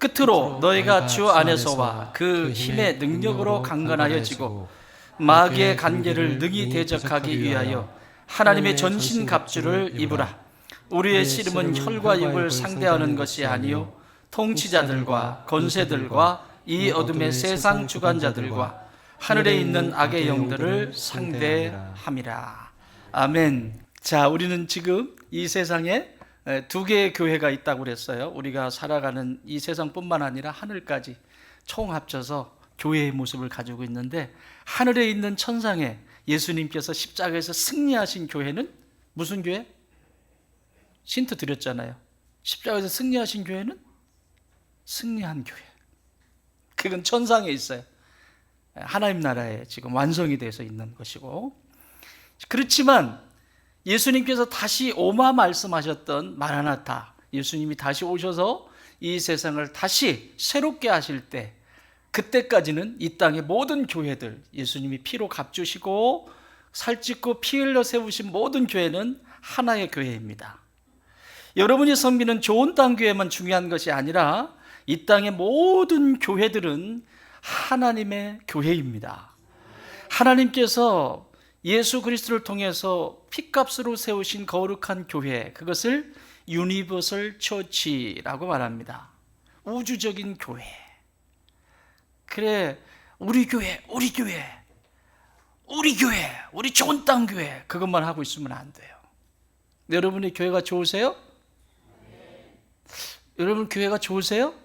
끝으로 너희가 주 안에서와 그 힘의 능력으로 강건하여지고 마귀의 관계를 능히 대적하기 위하여 하나님의 전신 갑주를 입으라. 우리의 씨름은 혈과 육을 상대하는 것이 아니요 통치자들과 권세들과 이 어둠의 세상 주관자들과 하늘에 있는 악의 영들을 상대함이라. 아멘. 자, 우리는 지금 이 세상에 두 개의 교회가 있다고 그랬어요. 우리가 살아가는 이 세상뿐만 아니라 하늘까지 총 합쳐서 교회의 모습을 가지고 있는데, 하늘에 있는 천상에 예수님께서 십자가에서 승리하신 교회는 무슨 교회? 힌트 드렸잖아요. 십자가에서 승리하신 교회는 승리한 교회. 그건 천상에 있어요. 하나님 나라에 지금 완성이 돼서 있는 것이고, 그렇지만 예수님께서 다시 오마 말씀하셨던 마라나타, 예수님이 다시 오셔서 이 세상을 다시 새롭게 하실 때, 그때까지는 이 땅의 모든 교회들, 예수님이 피로 값주시고 살찌고 피 흘려 세우신 모든 교회는 하나의 교회입니다. 여러분이 섬기는 좋은 땅 교회만 중요한 것이 아니라 이 땅의 모든 교회들은 하나님의 교회입니다. 하나님께서 예수 그리스도를 통해서 피값으로 세우신 거룩한 교회, 그것을 유니버설 처치라고 말합니다. 우주적인 교회. 그래, 우리 교회, 우리 교회, 우리 교회, 우리 좋은 땅 교회, 그것만 하고 있으면 안 돼요. 여러분의 교회가 좋으세요? 여러분 교회가 좋으세요?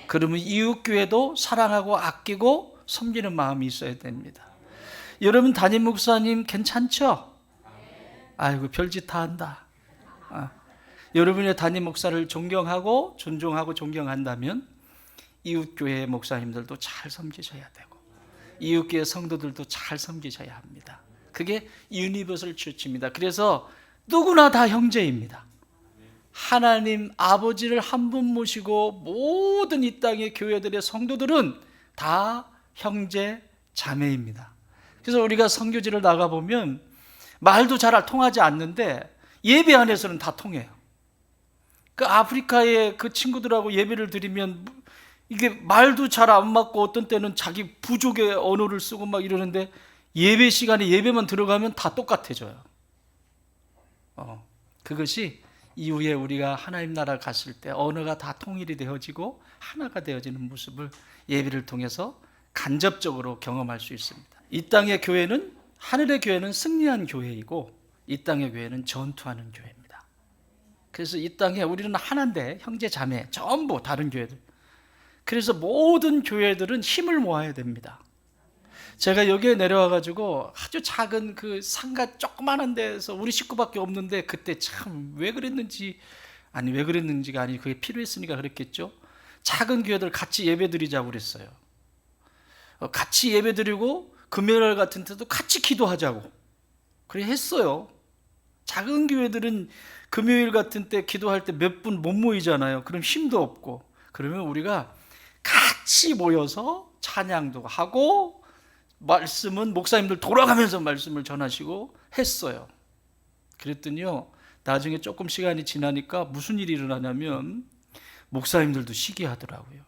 그러면 이웃 교회도 사랑하고 아끼고 섬기는 마음이 있어야 됩니다. 여러분 담임 목사님 괜찮죠? 아이고 별짓 다 한다. 여러분의 담임 목사를 존경하고 존중하고 존경한다면 이웃교회 목사님들도 잘 섬기셔야 되고 이웃교회 성도들도 잘 섬기셔야 합니다. 그게 유니버설 처치입니다. 그래서 누구나 다 형제입니다. 하나님 아버지를 한 분 모시고 모든 이 땅의 교회들의 성도들은 다 형제 자매입니다. 그래서 우리가 선교지를 나가보면 말도 잘 통하지 않는데 예배 안에서는 다 통해요. 그 아프리카의 그 친구들하고 예배를 드리면 이게 말도 잘 안 맞고 어떤 때는 자기 부족의 언어를 쓰고 막 이러는데 예배 시간에 예배만 들어가면 다 똑같아져요. 그것이 이후에 우리가 하나님 나라 갔을 때 언어가 다 통일이 되어지고 하나가 되어지는 모습을 예배를 통해서 간접적으로 경험할 수 있습니다. 이 땅의 교회는, 하늘의 교회는 승리한 교회이고 이 땅의 교회는 전투하는 교회입니다. 그래서 이 땅에 우리는 하나인데 형제 자매 전부 다른 교회들, 그래서 모든 교회들은 힘을 모아야 됩니다. 제가 여기에 내려와 가지고 아주 작은 그 상가 조그마한 데서 우리 식구밖에 없는데 그때 참 왜 그랬는지가 아니 그게 필요했으니까 그랬겠죠. 작은 교회들 같이 예배드리자고 그랬어요. 같이 예배드리고 금요일 같은 때도 같이 기도하자고 그래 했어요. 작은 교회들은 금요일 같은 때 기도할 때 몇 분 못 모이잖아요. 그럼 힘도 없고. 그러면 우리가 같이 모여서 찬양도 하고 말씀은 목사님들 돌아가면서 말씀을 전하시고 했어요. 그랬더니요, 나중에 조금 시간이 지나니까 무슨 일이 일어나냐면 목사님들도 시기하더라고요.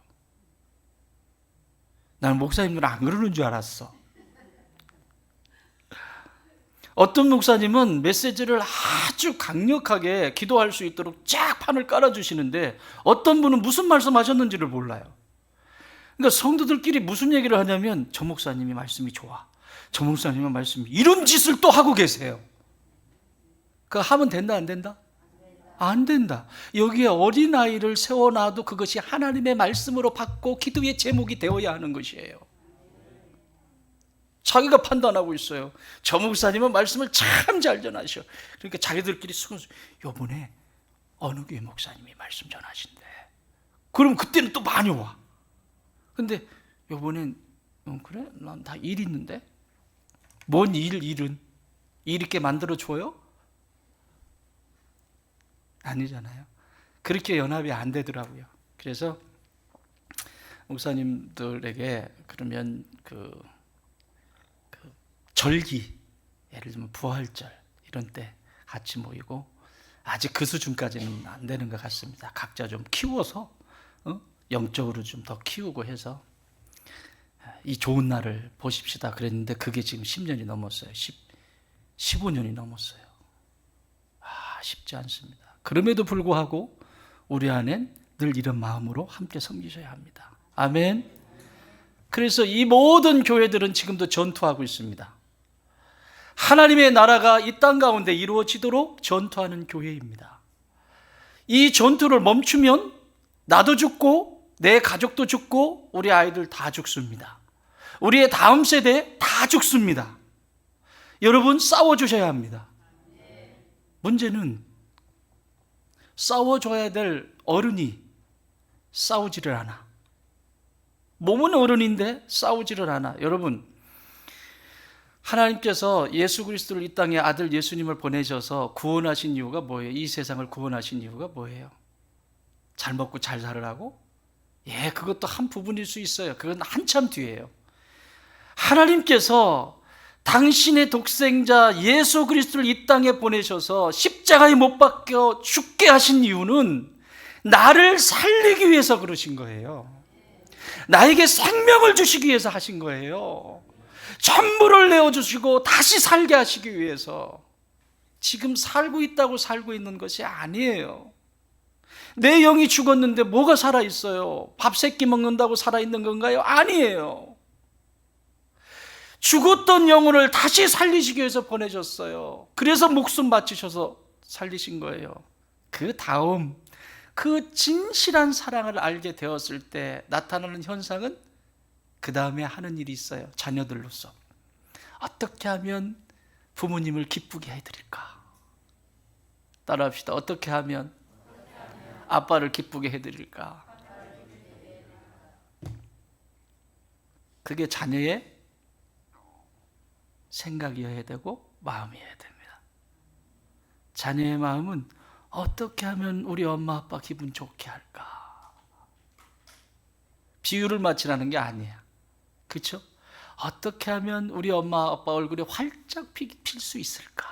나는 목사님들은 안 그러는 줄 알았어. 어떤 목사님은 메시지를 아주 강력하게 기도할 수 있도록 쫙 판을 깔아주시는데 어떤 분은 무슨 말씀하셨는지를 몰라요. 그러니까 성도들끼리 무슨 얘기를 하냐면 저 목사님이 말씀이 좋아, 저 목사님의 말씀이 이런 짓을 또 하고 계세요. 그거 하면 된다 안 된다? 안 된다. 여기에 어린아이를 세워놔도 그것이 하나님의 말씀으로 받고 기도의 제목이 되어야 하는 것이에요. 자기가 판단하고 있어요. 저 목사님은 말씀을 참 잘 전하셔. 그러니까 자기들끼리 수근수, 요번에 어느 교회 목사님이 말씀 전하신대. 그럼 그때는 또 많이 와. 근데 요번엔 그래? 난 다 일 있는데? 뭔 일은? 일 있게 만들어줘요? 아니잖아요. 그렇게 연합이 안 되더라고요. 그래서 목사님들에게 그러면 그 절기, 예를 들면 부활절 이런 때 같이 모이고, 아직 그 수준까지는 안 되는 것 같습니다. 각자 좀 키워서 영적으로 좀 더 키우고 해서 이 좋은 날을 보십시다 그랬는데 그게 지금 10년이 넘었어요. 15년이 넘었어요. 쉽지 않습니다. 그럼에도 불구하고 우리 안엔 늘 이런 마음으로 함께 섬기셔야 합니다. 아멘. 그래서 이 모든 교회들은 지금도 전투하고 있습니다. 하나님의 나라가 이 땅 가운데 이루어지도록 전투하는 교회입니다. 이 전투를 멈추면 나도 죽고 내 가족도 죽고 우리 아이들 다 죽습니다. 우리의 다음 세대 다 죽습니다. 여러분 싸워주셔야 합니다. 문제는 싸워줘야 될 어른이 싸우지를 않아. 몸은 어른인데 싸우지를 않아. 여러분, 하나님께서 예수 그리스도를 이 땅에 아들 예수님을 보내셔서 구원하신 이유가 뭐예요? 이 세상을 구원하신 이유가 뭐예요? 잘 먹고 잘 살으라고? 그것도 한 부분일 수 있어요. 그건 한참 뒤에요. 하나님께서 당신의 독생자 예수 그리스도를 이 땅에 보내셔서 십자가에 못 박혀 죽게 하신 이유는 나를 살리기 위해서 그러신 거예요. 나에게 생명을 주시기 위해서 하신 거예요. 전부를 내어주시고 다시 살게 하시기 위해서. 지금 살고 있다고 살고 있는 것이 아니에요. 내 영이 죽었는데 뭐가 살아있어요? 밥 세 끼 먹는다고 살아있는 건가요? 아니에요. 죽었던 영혼을 다시 살리시기 위해서 보내셨어요. 그래서 목숨 바치셔서 살리신 거예요. 그 다음 그 진실한 사랑을 알게 되었을 때 나타나는 현상은 그 다음에 하는 일이 있어요. 자녀들로서 어떻게 하면 부모님을 기쁘게 해드릴까? 따라합시다. 어떻게 하면 아빠를 기쁘게 해드릴까? 그게 자녀의 생각이어야 되고 마음이어야 됩니다. 자녀의 마음은 어떻게 하면 우리 엄마 아빠 기분 좋게 할까? 비유를 맞추라는 게 아니에요. 그렇죠? 어떻게 하면 우리 엄마 아빠 얼굴에 활짝 필 수 있을까?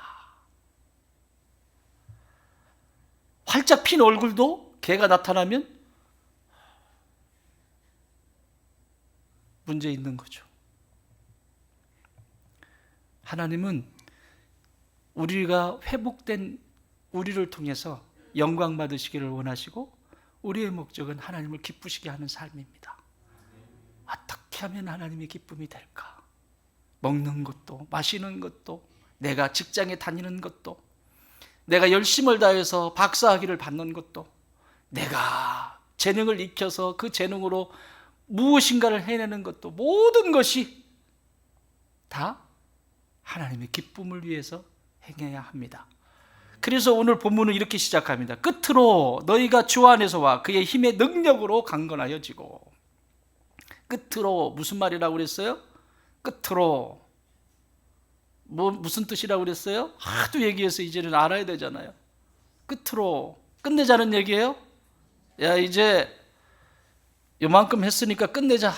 활짝 핀 얼굴도 개가 나타나면 문제 있는 거죠. 하나님은 우리가 회복된 우리를 통해서 영광 받으시기를 원하시고 우리의 목적은 하나님을 기쁘시게 하는 삶입니다. 어떻게 하면 하나님의 기쁨이 될까? 먹는 것도 마시는 것도 내가 직장에 다니는 것도 내가 열심을 다해서 박사학위를 받는 것도 내가 재능을 익혀서 그 재능으로 무엇인가를 해내는 것도 모든 것이 다 하나님의 기쁨을 위해서 행해야 합니다. 그래서 오늘 본문은 이렇게 시작합니다. 끝으로 너희가 주 안에서와 그의 힘의 능력으로 강건하여지고. 끝으로 무슨 말이라고 그랬어요? 끝으로 무슨 뜻이라고 그랬어요? 하도 얘기해서 이제는 알아야 되잖아요. 끝으로 끝내자는 얘기예요? 야 이제 요만큼 했으니까 끝내자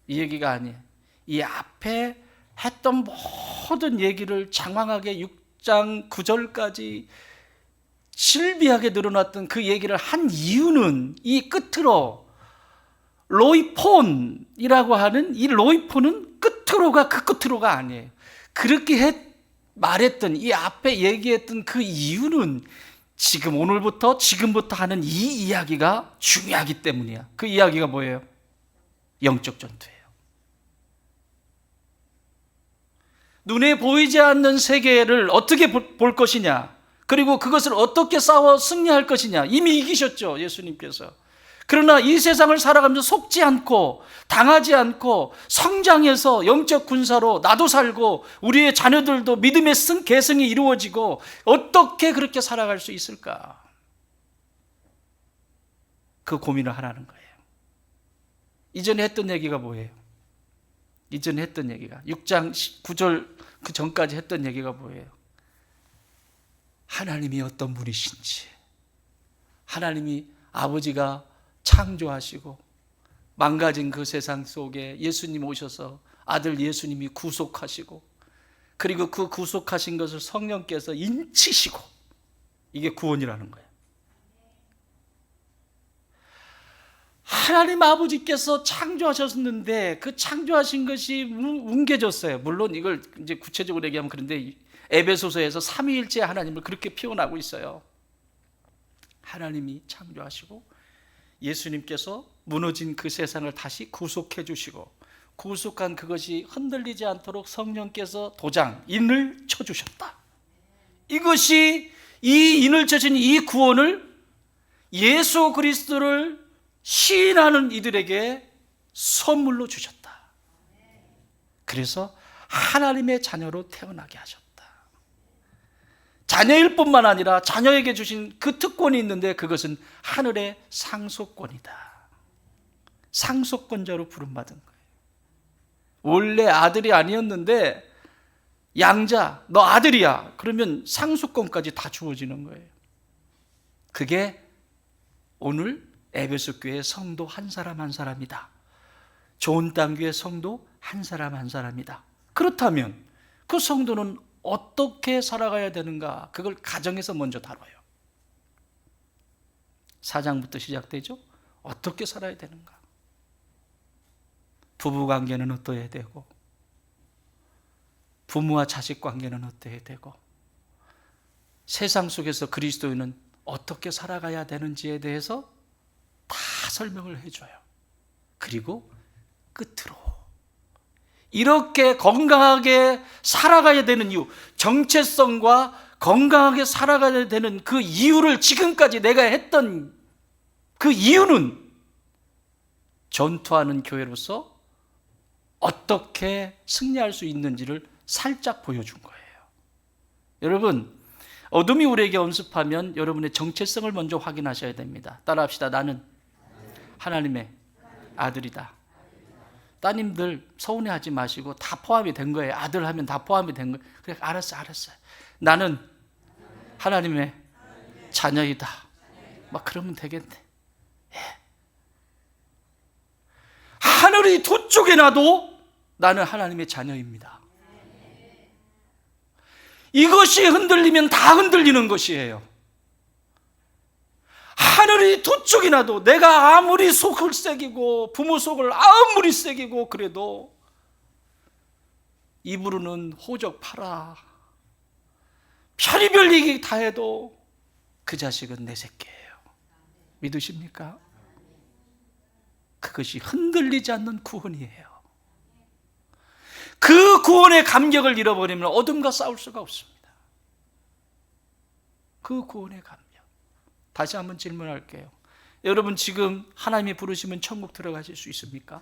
이 얘기가 아니에요. 이 앞에 했던 모든 얘기를 장황하게 6장 9절까지 실비하게 늘어났던 그 얘기를 한 이유는 이 끝으로 로이폰이라고 하는 이 로이폰은 끝으로가 그 끝으로가 아니에요. 그렇게 말했던 이 앞에 얘기했던 그 이유는 지금 오늘부터 지금부터 하는 이 이야기가 중요하기 때문이야. 그 이야기가 뭐예요? 영적 전투예요. 눈에 보이지 않는 세계를 어떻게 볼 것이냐, 그리고 그것을 어떻게 싸워 승리할 것이냐. 이미 이기셨죠, 예수님께서. 그러나 이 세상을 살아가면서 속지 않고 당하지 않고 성장해서 영적 군사로 나도 살고 우리의 자녀들도 믿음의 계승이 이루어지고 어떻게 그렇게 살아갈 수 있을까? 그 고민을 하라는 거예요. 이전에 했던 얘기가 뭐예요? 이전에 했던 얘기가 6장 9절 그 전까지 했던 얘기가 뭐예요? 하나님이 어떤 분이신지, 하나님이 아버지가 창조하시고 망가진 그 세상 속에 예수님 오셔서 아들 예수님이 구속하시고 그리고 그 구속하신 것을 성령께서 인치시고, 이게 구원이라는 거예요. 하나님 아버지께서 창조하셨는데 그 창조하신 것이 뭉개졌어요. 물론 이걸 이제 구체적으로 얘기하면 그런데 에베소서에서 삼위일체 하나님을 그렇게 표현하고 있어요. 하나님이 창조하시고 예수님께서 무너진 그 세상을 다시 구속해 주시고 구속한 그것이 흔들리지 않도록 성령께서 도장, 인을 쳐주셨다. 이것이 이 인을 쳐준 이 구원을 예수 그리스도를 시인하는 이들에게 선물로 주셨다. 그래서 하나님의 자녀로 태어나게 하셨다. 자녀일 뿐만 아니라 자녀에게 주신 그 특권이 있는데 그것은 하늘의 상속권이다. 상속권자로 부름받은 거예요. 원래 아들이 아니었는데 양자, 너 아들이야. 그러면 상속권까지 다 주어지는 거예요. 그게 오늘 에베소 교회 성도 한 사람 한 사람이다. 좋은 땅 교회 성도 한 사람 한 사람이다. 그렇다면 그 성도는 어떻게 살아가야 되는가? 그걸 가정에서 먼저 다뤄요. 4장부터 시작되죠. 어떻게 살아야 되는가? 부부관계는 어떠해야 되고 부모와 자식 관계는 어떠해야 되고 세상 속에서 그리스도인은 어떻게 살아가야 되는지에 대해서 다 설명을 해줘요. 그리고 끝으로 이렇게 건강하게 살아가야 되는 이유, 정체성과 건강하게 살아가야 되는 그 이유를 지금까지 내가 했던 그 이유는 전투하는 교회로서 어떻게 승리할 수 있는지를 살짝 보여준 거예요. 여러분, 어둠이 우리에게 엄습하면 여러분의 정체성을 먼저 확인하셔야 됩니다. 따라합시다. 나는 하나님의 아들이다. 따님들 서운해하지 마시고 다 포함이 된 거예요. 아들 하면 다 포함이 된 거예요. 그래, 알았어요. 나는 하나님의 자녀이다. 막 그러면 되겠네. 예. 하늘이 두 쪽에 나도 나는 하나님의 자녀입니다. 이것이 흔들리면 다 흔들리는 것이에요. 하늘이 두 쪽이 나도 내가 아무리 속을 새기고 부모 속을 아무리 새기고 그래도 입으로는 호적 팔아 별의별 얘기 다 해도 그 자식은 내 새끼예요. 믿으십니까? 그것이 흔들리지 않는 구원이에요. 그 구원의 감격을 잃어버리면 어둠과 싸울 수가 없습니다. 그 구원의 감격. 다시 한번 질문할게요. 여러분 지금 하나님이 부르시면 천국 들어가실 수 있습니까?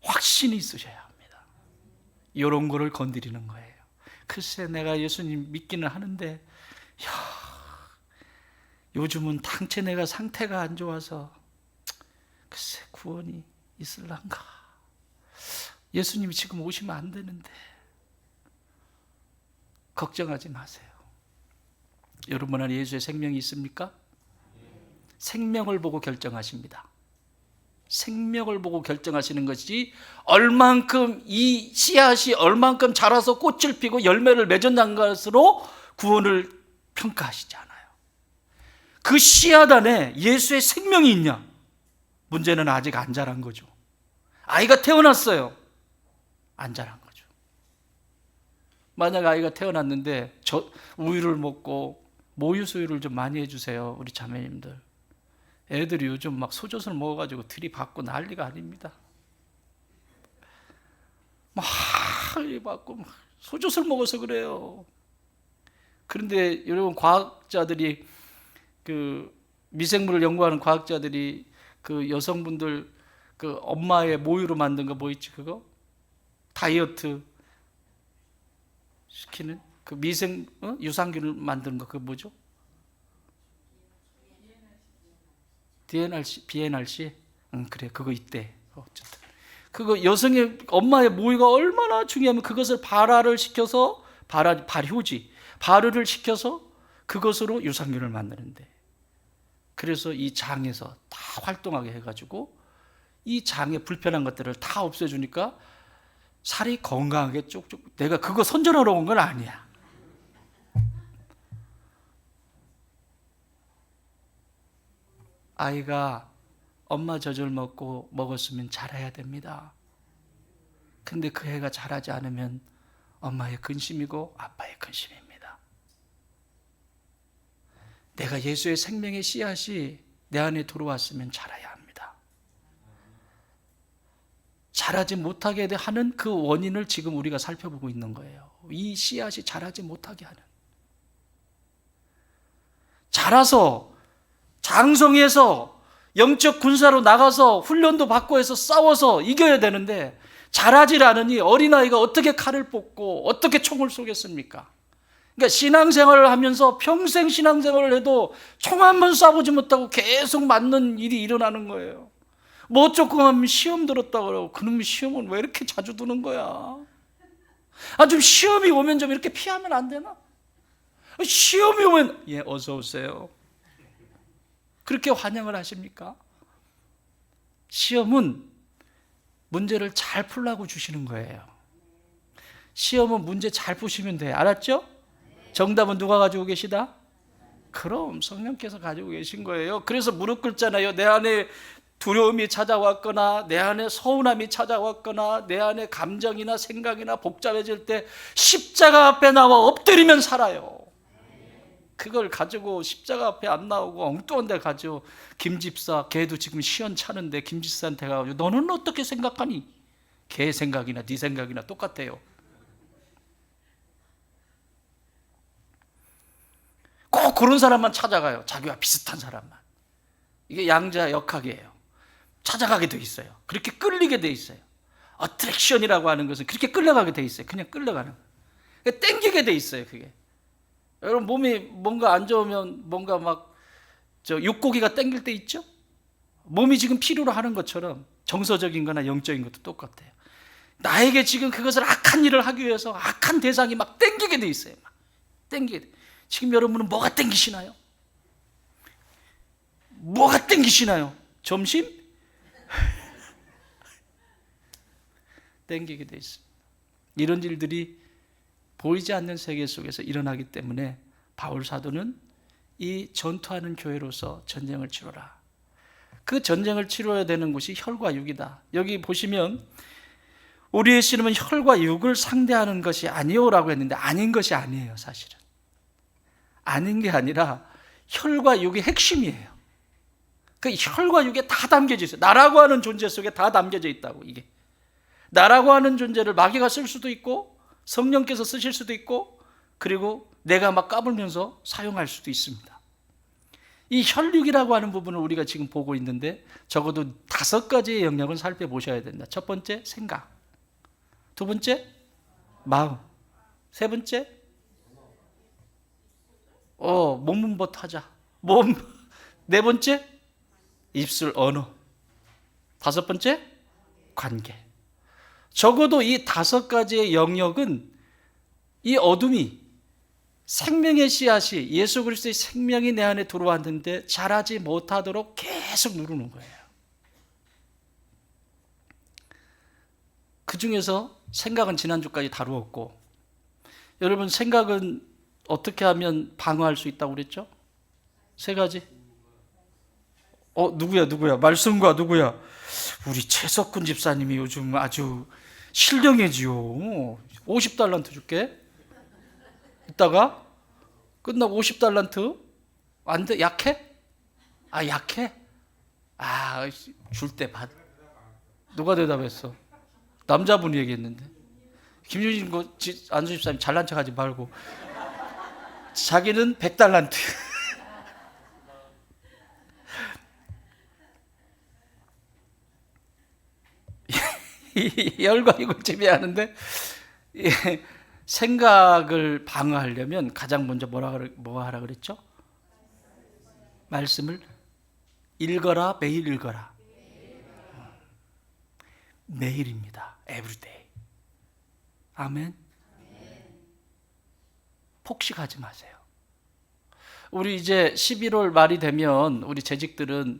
확신이 있으셔야 합니다. 이런 거를 건드리는 거예요. 글쎄 내가 예수님 믿기는 하는데 요즘은 당체 내가 상태가 안 좋아서 글쎄 구원이 있을란가? 예수님이 지금 오시면 안 되는데 걱정하지 마세요. 여러분 안에 예수의 생명이 있습니까? 생명을 보고 결정하십니다. 생명을 보고 결정하시는 것이 얼만큼 이 씨앗이 얼만큼 자라서 꽃을 피고 열매를 맺었는 것으로 구원을 평가하시지 않아요. 그 씨앗 안에 예수의 생명이 있냐? 문제는 아직 안 자란 거죠. 아이가 태어났어요. 안 자란 거죠. 만약 아이가 태어났는데 우유를 먹고 모유수유를 좀 많이 해주세요. 우리 자매님들. 애들이 요즘 막 소젖을 먹어가지고 들이받고 난리가 아닙니다. 막 받고 소젖을 먹어서 그래요. 그런데 여러분 과학자들이 그 미생물을 연구하는 과학자들이 그 여성분들 그 엄마의 모유로 만든 거 뭐 있지 그거? 다이어트 시키는 그 유산균을 만드는 거 그거 뭐죠? BNRC? 그래 그거 있대. 어쨌든 그거 여성의 엄마의 모유가 얼마나 중요하면 그것을 발화를 시켜서 발효를 시켜서 그것으로 유산균을 만드는데 그래서 이 장에서 다 활동하게 해가지고 이 장에 불편한 것들을 다 없애주니까 살이 건강하게 쭉쭉. 내가 그거 선전하러 온 건 아니야. 아이가 엄마 젖을 먹었으면 자라야 됩니다. 근데 그 애가 자라지 않으면 엄마의 근심이고 아빠의 근심입니다. 내가 예수의 생명의 씨앗이 내 안에 들어왔으면 자라야 합니다. 자라지 못하게 하는 그 원인을 지금 우리가 살펴보고 있는 거예요. 이 씨앗이 자라지 못하게 하는. 자라서 장성해서 영적 군사로 나가서 훈련도 받고 해서 싸워서 이겨야 되는데 자라질 않으니 어린아이가 어떻게 칼을 뽑고 어떻게 총을 쏘겠습니까? 그러니까 신앙생활을 하면서 평생 신앙생활을 해도 총 한 번 쏴보지 못하고 계속 맞는 일이 일어나는 거예요. 뭐 조금 하면 시험 들었다고 그러고 그놈의 시험은 왜 이렇게 자주 드는 거야? 좀 시험이 오면 좀 이렇게 피하면 안 되나? 시험이 오면 어서 오세요. 그렇게 환영을 하십니까? 시험은 문제를 잘 풀라고 주시는 거예요. 시험은 문제 잘 푸시면 돼. 알았죠? 정답은 누가 가지고 계시다? 그럼 성령께서 가지고 계신 거예요. 그래서 무릎 꿇잖아요. 내 안에 두려움이 찾아왔거나 내 안에 서운함이 찾아왔거나 내 안에 감정이나 생각이나 복잡해질 때 십자가 앞에 나와 엎드리면 살아요. 그걸 가지고 십자가 앞에 안 나오고 엉뚱한 데 가죠. 김집사 걔도 지금 시원찮은데 김집사한테 가가지고 너는 어떻게 생각하니? 걔 생각이나 네 생각이나 똑같아요. 꼭 그런 사람만 찾아가요. 자기와 비슷한 사람만. 이게 양자 역학이에요. 찾아가게 돼 있어요. 그렇게 끌리게 돼 있어요. 어트랙션이라고 하는 것은 그렇게 끌려가게 돼 있어요. 그냥 끌려가는 거예요. 땡기게 돼 있어요. 그게. 여러분 몸이 뭔가 안 좋으면 뭔가 막 육고기가 땡길 때 있죠? 몸이 지금 필요로 하는 것처럼 정서적인 거나 영적인 것도 똑같아요. 나에게 지금 그것을 악한 일을 하기 위해서 악한 대상이 막 땡기게 돼 있어요. 막 땡기게 돼. 지금 여러분은 뭐가 땡기시나요? 뭐가 땡기시나요? 점심? 땡기게 돼 있습니다. 이런 일들이 보이지 않는 세계 속에서 일어나기 때문에 바울 사도는 이 전투하는 교회로서 전쟁을 치러라. 그 전쟁을 치러야 되는 곳이 혈과 육이다. 여기 보시면 우리의 씨름은 혈과 육을 상대하는 것이 아니오라고 했는데 아닌 것이 아니에요. 사실은 아닌 게 아니라 혈과 육이 핵심이에요. 그 혈과 육에 다 담겨져 있어요. 나라고 하는 존재 속에 다 담겨져 있다고. 이게 나라고 하는 존재를 마귀가 쓸 수도 있고 성령께서 쓰실 수도 있고 그리고 내가 막 까불면서 사용할 수도 있습니다. 이 혈육이라고 하는 부분을 우리가 지금 보고 있는데 적어도 5가지의 영역을 살펴보셔야 된다. 첫 번째 생각, 두 번째 마음, 세 번째 몸문법하자, 몸, 네 번째 입술 언어, 5번째 관계. 적어도 이 5가지의 영역은 이 어둠이 생명의 씨앗이 예수 그리스도의 생명이 내 안에 들어왔는데 자라지 못하도록 계속 누르는 거예요. 그 중에서 생각은 지난주까지 다루었고, 여러분 생각은 어떻게 하면 방어할 수 있다고 그랬죠? 3가지. 누구야? 말씀과 누구야? 우리 최석훈 집사님이 요즘 아주 실령이지요. 50달란트 줄게. 이따가 끝나고 50달란트 안 돼? 약해? 약해? 줄 때 받. 누가 대답했어? 남자분이 얘기했는데. 김유진 안수 집사님 잘난 척하지 말고 자기는 100달란트. 혈과 육을 지배하는데 생각을 방어하려면 가장 먼저 뭐 하라 그랬죠? 말씀을 읽어라. 매일 읽어라. 매일입니다. Everyday. 아멘. 폭식하지 마세요. 우리 이제 11월 말이 되면 우리 재직들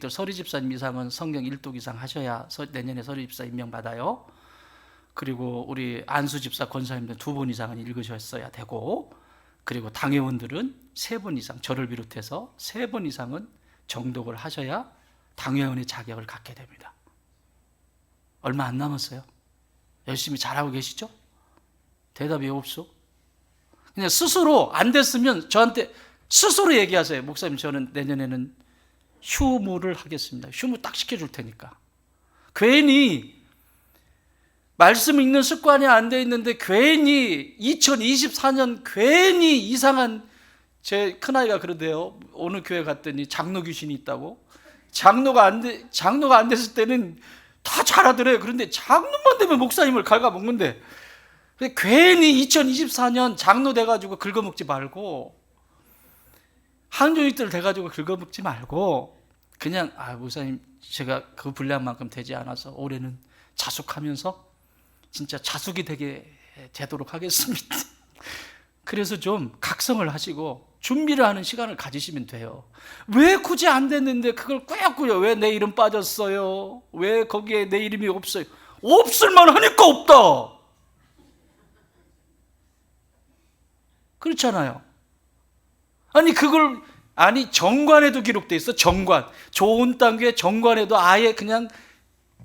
서리 집사님 이상은 성경 1독 이상 하셔야 내년에 서리 집사 임명받아요. 그리고 우리 안수 집사 권사님들 2번 이상은 읽으셨어야 되고, 그리고 당회원들은 3번 이상, 저를 비롯해서 3번 이상은 정독을 하셔야 당회원의 자격을 갖게 됩니다. 얼마 안 남았어요. 열심히 잘하고 계시죠? 대답이 없어. 그냥 스스로 안 됐으면 저한테 스스로 얘기하세요. 목사님, 저는 내년에는 휴무를 하겠습니다. 휴무 딱 시켜줄 테니까. 괜히 말씀 읽는 습관이 안 돼 있는데 괜히 2024년 괜히 이상한, 제 큰아이가 그러대요. 어느 교회 갔더니 장로 귀신이 있다고. 장로가 안 됐을 때는 다 잘하더래요. 그런데 장로만 되면 목사님을 갉아먹는데, 괜히 2024년 장로 돼가지고 긁어먹지 말고, 항종이들 돼가지고 긁어먹지 말고, 그냥 목사님, 제가 그 분량 만큼 되지 않아서 올해는 자숙하면서 진짜 자숙이 되도록 하겠습니다. 그래서 좀 각성을 하시고 준비를 하는 시간을 가지시면 돼요. 왜 굳이 안 됐는데 그걸 꾸역꾸역, 왜 내 이름 빠졌어요? 왜 거기에 내 이름이 없어요? 없을만 하니까 없다. 그렇잖아요. 정관에도 기록돼 있어. 정관, 좋은 단계 정관에도 아예 그냥,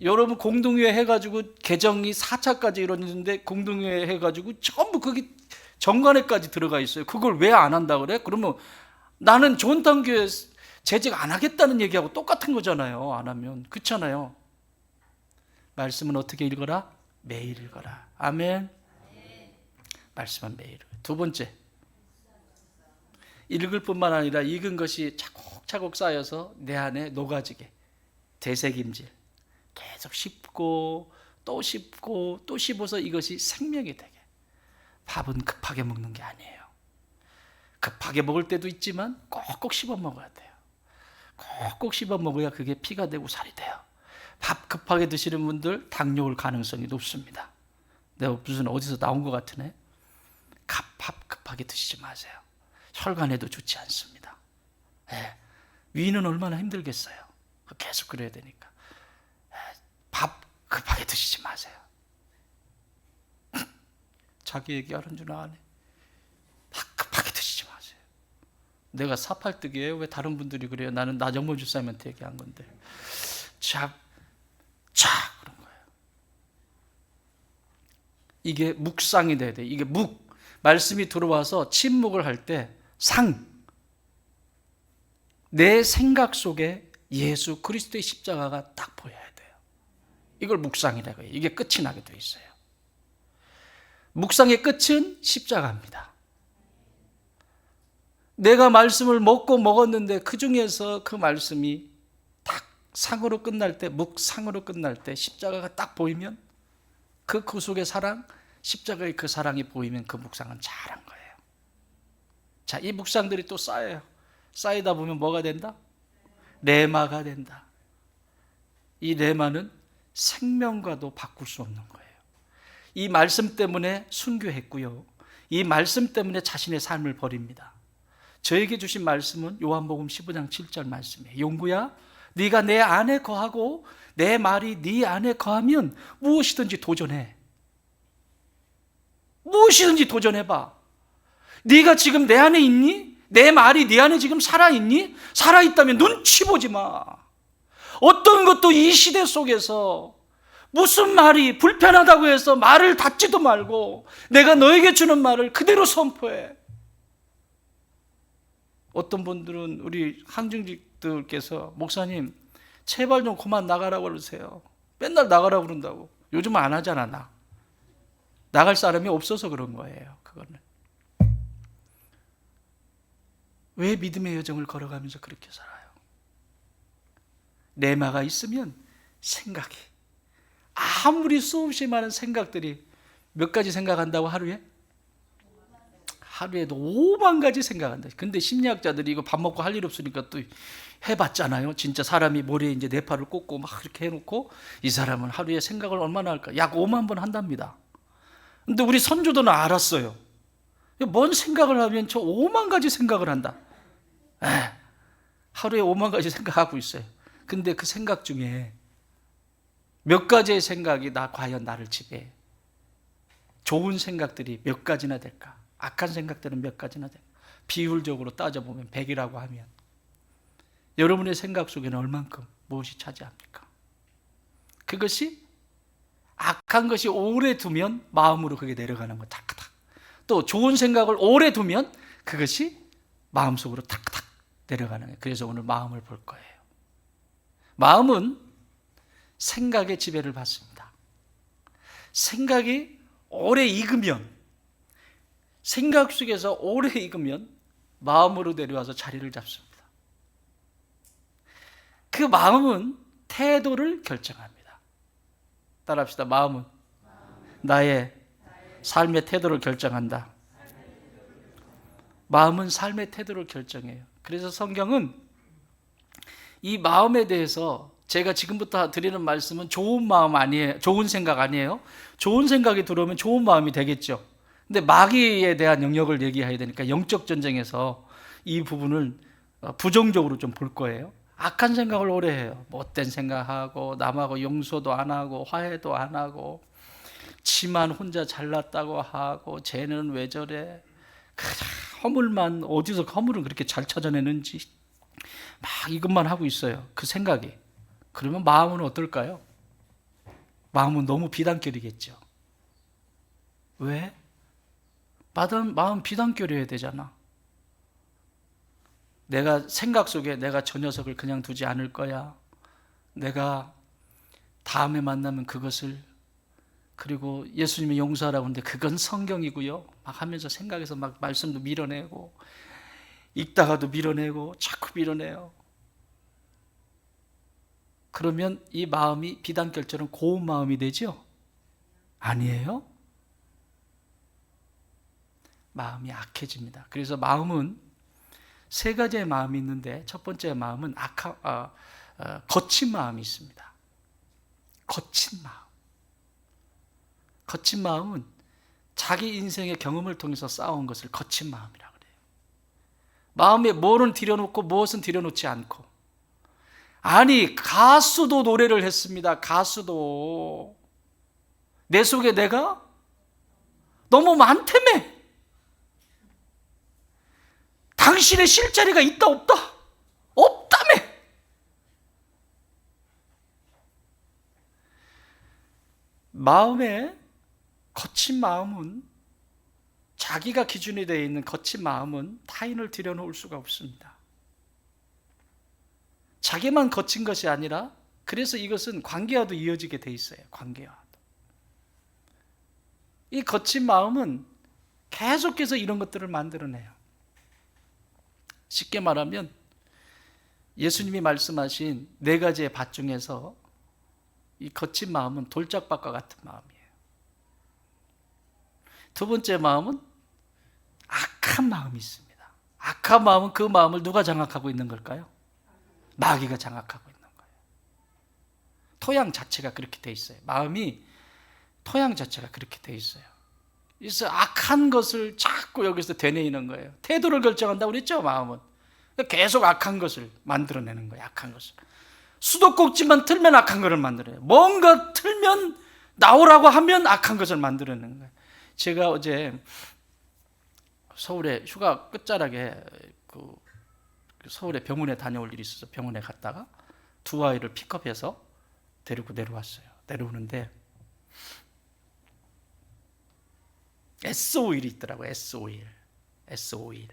여러분 공동회의 해가지고 개정이 4차까지 이루어지는데 공동회의 해가지고 전부 거기 정관에까지 들어가 있어요. 그걸 왜 안 한다 그래? 그러면 나는 좋은 단계 재직 안 하겠다는 얘기하고 똑같은 거잖아요. 안 하면. 그렇잖아요. 말씀은 어떻게 읽어라? 매일 읽어라. 아멘. 말씀은 매일 읽어라. 두 번째, 읽을 뿐만 아니라 읽은 것이 차곡차곡 쌓여서 내 안에 녹아지게, 되새김질, 계속 씹고 또 씹고 또 씹어서 이것이 생명이 되게. 밥은 급하게 먹는 게 아니에요. 급하게 먹을 때도 있지만 꼭꼭 씹어 먹어야 돼요. 꼭꼭 씹어 먹어야 그게 피가 되고 살이 돼요. 밥 급하게 드시는 분들 당뇨 올 가능성이 높습니다. 내가 무슨 어디서 나온 것 같으네. 밥 급하게 드시지 마세요. 혈관에도 좋지 않습니다. 위는 얼마나 힘들겠어요. 계속 그래야 되니까. 밥 급하게 드시지 마세요. 자기 얘기하는 줄 아네. 밥 급하게 드시지 마세요. 내가 사팔뜨기예요? 왜 다른 분들이 그래요? 나는 나정모 주사님한테 얘기한 건데. 그런 거예요. 이게 묵상이 돼야 돼. 이게 말씀이 들어와서 침묵을 할 때 내 생각 속에 예수 그리스도의 십자가가 딱 보여야 돼요. 이걸 묵상이라고 해요. 이게 끝이 나게 돼 있어요. 묵상의 끝은 십자가입니다. 내가 말씀을 먹었는데 그 중에서 그 말씀이 딱 상으로 끝날 때, 묵상으로 끝날 때 십자가가 딱 보이면, 그 구속의 사랑, 십자가의 그 사랑이 보이면 그 묵상은 잘한 거예요. 자, 이 묵상들이 또 쌓여요. 쌓이다 보면 뭐가 된다? 레마가 된다. 이 레마는 생명과도 바꿀 수 없는 거예요. 이 말씀 때문에 순교했고요. 이 말씀 때문에 자신의 삶을 버립니다. 저에게 주신 말씀은 요한복음 15장 7절 말씀이에요. 용구야, 네가 내 안에 거하고 내 말이 네 안에 거하면 무엇이든지 도전해. 무엇이든지 도전해봐. 네가 지금 내 안에 있니? 내 말이 네 안에 지금 살아있니? 살아있다면 눈치 보지 마. 어떤 것도 이 시대 속에서 무슨 말이 불편하다고 해서 말을 닫지도 말고 내가 너에게 주는 말을 그대로 선포해. 어떤 분들은 우리 항중직들께서 목사님 제발 좀 그만 나가라고 그러세요. 맨날 나가라고 그런다고. 요즘 안 하잖아. 나갈 사람이 없어서 그런 거예요. 그거는. 왜 믿음의 여정을 걸어가면서 그렇게 살아요? 레마가 있으면 생각이, 아무리 수없이 많은 생각들이, 몇 가지 생각한다고 하루에? 하루에도 5만 가지 생각한다. 근데 심리학자들이 이거 밥 먹고 할 일 없으니까 또 해봤잖아요. 진짜 사람이 머리에 이제 네 팔을 꽂고 막 이렇게 해놓고 이 사람은 하루에 생각을 얼마나 할까? 약 5만 번 한답니다. 근데 우리 선조들은 알았어요. 뭔 생각을 하면 저 5만 가지 생각을 한다. 하루에 5만 가지 생각하고 있어요. 근데 그 생각 중에 몇 가지의 생각이 과연 나를 지배해? 좋은 생각들이 몇 가지나 될까? 악한 생각들은 몇 가지나 될까? 비율적으로 따져보면 100이라고 하면 여러분의 생각 속에는 얼만큼 무엇이 차지합니까? 그것이 악한 것이 오래 두면 마음으로 그게 내려가는 거 탁탁. 또 좋은 생각을 오래 두면 그것이 마음속으로 탁탁 내려가는 거예요. 그래서 오늘 마음을 볼 거예요. 마음은 생각의 지배를 받습니다. 생각이 오래 익으면, 생각 속에서 오래 익으면 마음으로 내려와서 자리를 잡습니다. 그 마음은 태도를 결정합니다. 따라합시다. 마음은 나의 삶의 태도를 결정한다. 마음은 삶의 태도를 결정해요. 그래서 성경은 이 마음에 대해서 제가 지금부터 드리는 말씀은 좋은 마음 아니에요. 좋은 생각 아니에요. 좋은 생각이 들어오면 좋은 마음이 되겠죠. 근데 마귀에 대한 영역을 얘기해야 되니까 영적 전쟁에서 이 부분을 부정적으로 좀 볼 거예요. 악한 생각을 오래 해요. 못된 생각하고, 남하고 용서도 안 하고, 화해도 안 하고, 지만 혼자 잘났다고 하고, 쟤는 왜 저래? 허물만, 어디서 허물은 그렇게 잘 찾아내는지 막 이것만 하고 있어요. 그 생각이. 그러면 마음은 어떨까요? 마음은 너무 비단결이겠죠. 왜? 마음 비단결이어야 되잖아. 내가 생각 속에 내가 저 녀석을 그냥 두지 않을 거야. 내가 다음에 만나면 그것을, 그리고 예수님이 용서하라고 하는데 그건 성경이고요. 막 하면서 생각해서 막 말씀도 밀어내고, 읽다가도 밀어내고, 자꾸 밀어내요. 그러면 이 마음이 비단결처럼 고운 마음이 되죠? 아니에요? 마음이 악해집니다. 그래서 마음은 세 가지의 마음이 있는데, 첫 번째 마음은 거친 마음이 있습니다. 거친 마음. 거친 마음은 자기 인생의 경험을 통해서 쌓아온 것을 거친 마음이라고 그래요. 마음에 뭐는 들여놓고 무엇은 들여놓지 않고. 아니, 가수도 노래를 했습니다. 가수도. 내 속에 내가 너무 많다며. 당신의 실자리가 있다 없다? 없다며. 마음에 거친 마음은, 자기가 기준이 되어 있는 거친 마음은 타인을 들여놓을 수가 없습니다. 자기만 거친 것이 아니라, 그래서 이것은 관계와도 이어지게 돼 있어요. 관계와도. 이 거친 마음은 계속해서 이런 것들을 만들어내요. 쉽게 말하면 예수님이 말씀하신 네 가지의 밭 중에서 이 거친 마음은 돌짝밭과 같은 마음이에요. 두 번째 마음은 악한 마음이 있습니다. 악한 마음은, 그 마음을 누가 장악하고 있는 걸까요? 마귀가 장악하고 있는 거예요. 토양 자체가 그렇게 돼 있어요. 마음이 토양 자체가 그렇게 돼 있어요. 그래서 악한 것을 자꾸 여기서 되뇌이는 거예요. 태도를 결정한다고 그랬죠, 마음은. 계속 악한 것을 만들어내는 거예요, 악한 것을. 수도꼭지만 틀면 악한 것을 만들어요. 뭔가 틀면, 나오라고 하면 악한 것을 만들어내는 거예요. 제가 어제 서울에 휴가 끝자락에 서울에 병원에 다녀올 일이 있어서 병원에 갔다가 두 아이를 픽업해서 데리고 내려왔어요. 내려오는데 S-오일이 있더라고요. S-오일. S-오일.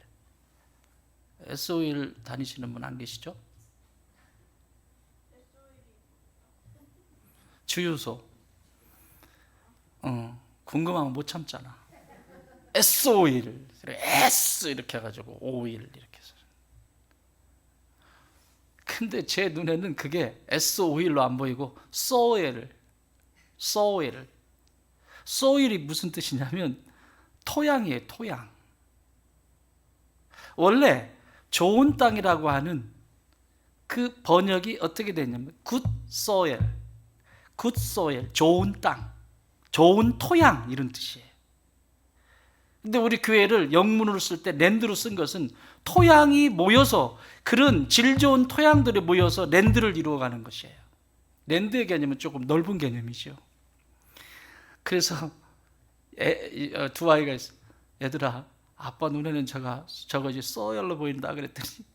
S-오일 다니시는 분 안 계시죠? 주유소. 궁금하면 못 참잖아. S-오일. S 이렇게 해가지고 오일 이렇게 해서. 근데 제 눈에는 그게 S-오일로 안 보이고 소일. 소일이 무슨 뜻이냐면 토양이에요, 토양. 원래 좋은 땅이라고 하는 그 번역이 어떻게 되냐면 good soil, 좋은 땅, 좋은 토양, 이런 뜻이에요. 근데 우리 교회를 영문으로 쓸 때 랜드로 쓴 것은 토양이 모여서, 그런 질 좋은 토양들이 모여서 랜드를 이루어가는 것이에요. 랜드의 개념은 조금 넓은 개념이죠. 그래서 두 아이가 있어요. 얘들아, 아빠 눈에는 저거 이제 소일로 보인다 그랬더니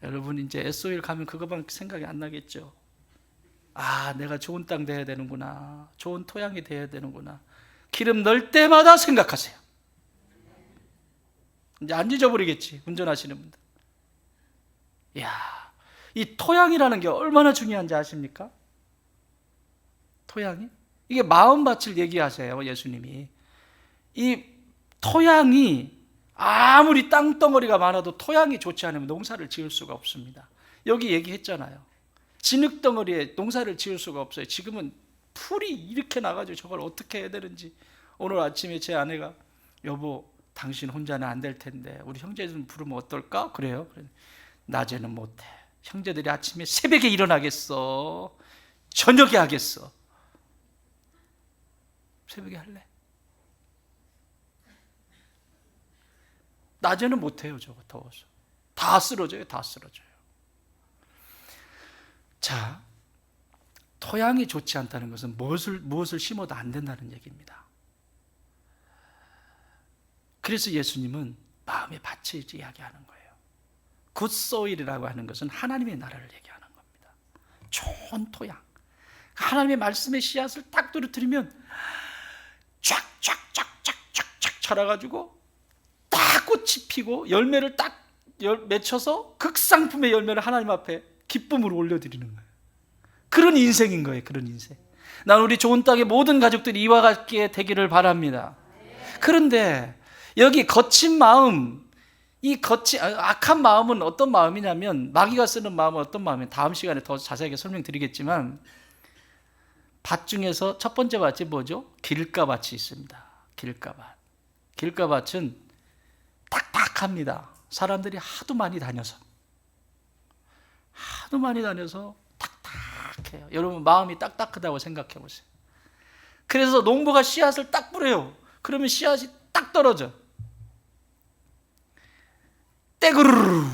여러분 이제 SOL 가면 그거만 생각이 안 나겠죠. 내가 좋은 땅 돼야 되는구나, 좋은 토양이 돼야 되는구나. 기름 넣을 때마다 생각하세요. 이제 안 잊어버리겠지, 운전하시는 분들. 이 토양이라는 게 얼마나 중요한지 아십니까? 토양이? 이게 마음밭을 얘기하세요, 예수님이. 이 토양이 아무리 땅덩어리가 많아도 토양이 좋지 않으면 농사를 지을 수가 없습니다. 여기 얘기했잖아요. 진흙덩어리에 농사를 지을 수가 없어요. 지금은 풀이 이렇게 나가지고 저걸 어떻게 해야 되는지. 오늘 아침에 제 아내가 여보, 당신 혼자는 안 될 텐데 우리 형제들 부르면 어떨까? 그래요. 낮에는 못해. 형제들이 아침에 새벽에 일어나겠어? 저녁에 하겠어? 새벽에 할래? 낮에는 못해요. 저거 더워서 다 쓰러져요. 다 쓰러져요. 자, 토양이 좋지 않다는 것은 무엇을 심어도 안 된다는 얘기입니다. 그래서 예수님은 마음의 밭을 이야기하는 거예요. 굿소일이라고 하는 것은 하나님의 나라를 얘기하는 겁니다. 좋은 토양, 하나님의 말씀의 씨앗을 딱 떨어뜨리면 쫙쫙쫙쫙쫙쫙 자라가지고 딱 꽃이 피고 열매를 딱 맺혀서 극상품의 열매를 하나님 앞에 기쁨으로 올려드리는 거예요. 그런 인생인 거예요. 그런 인생. 난 우리 좋은 땅의 모든 가족들이 이와 같게 되기를 바랍니다. 그런데 여기 거친 마음, 이 악한 마음은 어떤 마음이냐면, 마귀가 쓰는 마음은 어떤 마음이에요? 다음 시간에 더 자세하게 설명드리겠지만, 밭 중에서 첫 번째 밭이 뭐죠? 길가밭이 있습니다. 길가밭. 길가밭은 딱딱합니다. 사람들이 하도 많이 다녀서 딱딱해요. 여러분 마음이 딱딱하다고 생각해 보세요. 그래서 농부가 씨앗을 딱 뿌려요. 그러면 씨앗이 딱 떨어져. 떼그르르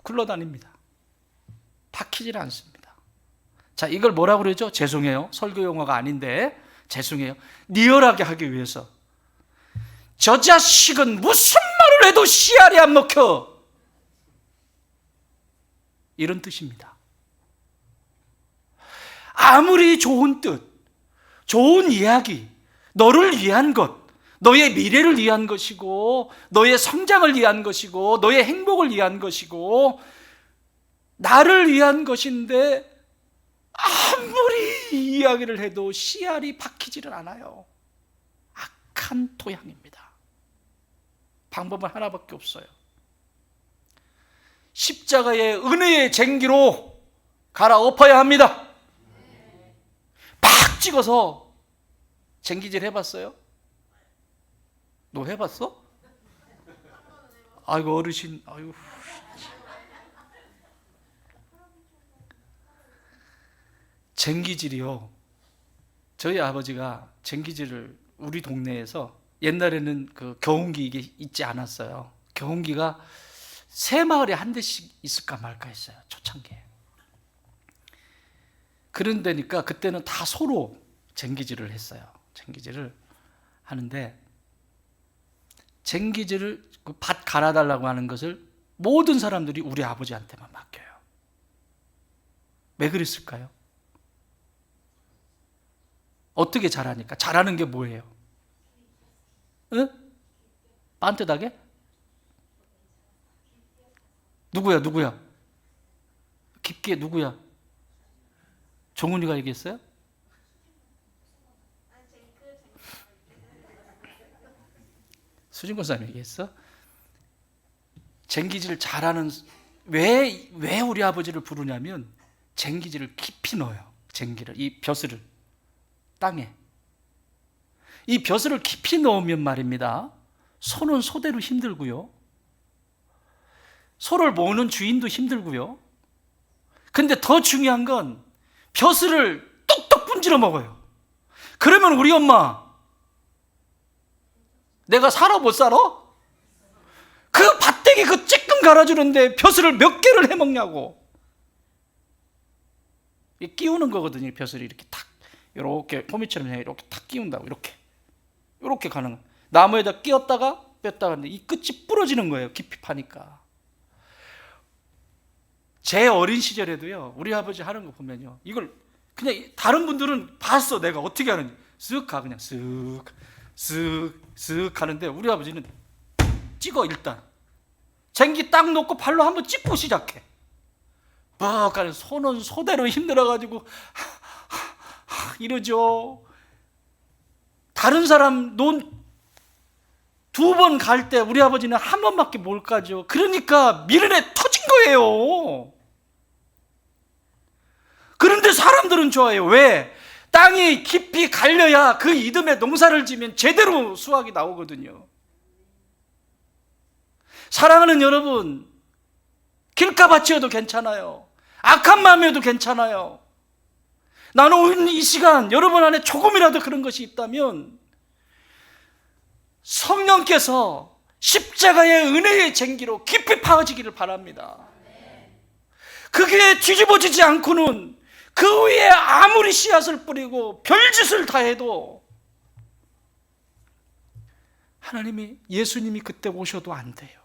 굴러다닙니다. 박히질 않습니다. 자, 이걸 뭐라고 그러죠? 죄송해요. 설교 용어가 아닌데 죄송해요. 리얼하게 하기 위해서, 저 자식은 무슨 말을 해도 씨알이 안 먹혀, 이런 뜻입니다. 아무리 좋은 뜻, 좋은 이야기, 너를 위한 것, 너의 미래를 위한 것이고, 너의 성장을 위한 것이고, 너의 행복을 위한 것이고, 나를 위한 것인데 아무리 이야기를 해도 씨알이 박히지를 않아요. 악한 토양입니다. 방법은 하나밖에 없어요. 십자가의 은혜의 쟁기로 갈아엎어야 합니다. 팍 찍어서 쟁기질 해봤어요? 너 해봤어? 아이고 어르신, 아이고. 쟁기질이요. 저희 아버지가 쟁기질을 우리 동네에서, 옛날에는 그 경운기 이게 있지 않았어요. 경운기가 새 마을에 한 대씩 있을까 말까 했어요. 초창기에. 그런 데니까 그때는 다 소로 쟁기질을 했어요. 쟁기질을 하는데, 쟁기질을 그 밭 갈아달라고 하는 것을 모든 사람들이 우리 아버지한테만 맡겨요. 왜 그랬을까요? 어떻게 잘하니까? 잘하는 게 뭐예요? 응? 빤듯하게? 누구야? 깊게 누구야? 종훈이가 얘기했어요? 수진 권사님 얘기했어? 쟁기질 잘하는, 왜 우리 아버지를 부르냐면, 쟁기질을 깊이 넣어요. 쟁기를, 이 벼슬을 땅에, 이 벼슬을 깊이 넣으면 말입니다, 소는 소대로 힘들고요, 소를 모으는 주인도 힘들고요, 근데 더 중요한 건 벼슬을 뚝뚝 분질러 먹어요. 그러면 우리 엄마, 내가 살아 못 살아? 그 밭대기 그 쬐끔 갈아주는데 벼슬을 몇 개를 해먹냐고. 끼우는 거거든요. 벼슬이 이렇게 탁, 이렇게 호미처럼 이렇게 탁 끼운다고. 이렇게 가는. 나무에다 끼었다가 뺐다가 하는데 이 끝이 부러지는 거예요. 깊이 파니까. 제 어린 시절에도요, 우리 아버지 하는 거 보면요, 이걸 그냥 다른 분들은 봤어. 내가 어떻게 하는지. 쓱 가, 그냥 쓱 하는데 우리 아버지는 찍어. 일단 쟁기 딱 놓고 발로 한번 찍고 시작해. 막 가는, 손은 소대로 힘들어가지고 이러죠. 다른 사람 논 2번 갈 때 우리 아버지는 한 번밖에 못 가죠. 그러니까 미련에 터진 거예요. 그런데 사람들은 좋아해요. 왜? 땅이 깊이 갈려야 그 이듬해 농사를 지면 제대로 수확이 나오거든요. 사랑하는 여러분, 길가밭이어도 괜찮아요. 악한 마음이어도 괜찮아요. 나는 오늘 이 시간 여러분 안에 조금이라도 그런 것이 있다면 성령께서 십자가의 은혜의 쟁기로 깊이 파지기를 바랍니다. 그게 뒤집어지지 않고는 그 위에 아무리 씨앗을 뿌리고 별짓을 다 해도 하나님이, 예수님이 그때 오셔도 안 돼요.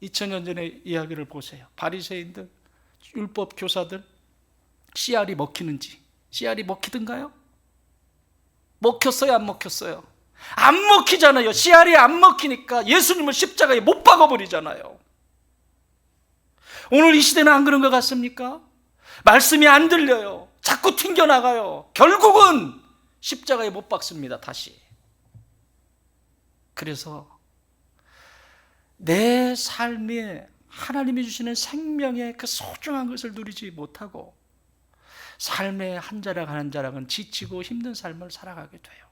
2000년 전의 이야기를 보세요. 바리새인들, 율법 교사들, 씨알이 먹히는지. 씨알이 먹히던가요? 먹혔어요, 안 먹혔어요? 안 먹히잖아요. 씨알이 안 먹히니까 예수님을 십자가에 못 박아버리잖아요. 오늘 이 시대는 안 그런 것 같습니까? 말씀이 안 들려요. 자꾸 튕겨나가요. 결국은 십자가에 못 박습니다, 다시. 그래서 내 삶에 하나님이 주시는 생명의 그 소중한 것을 누리지 못하고 삶의 한 자락 한 자락은 지치고 힘든 삶을 살아가게 돼요.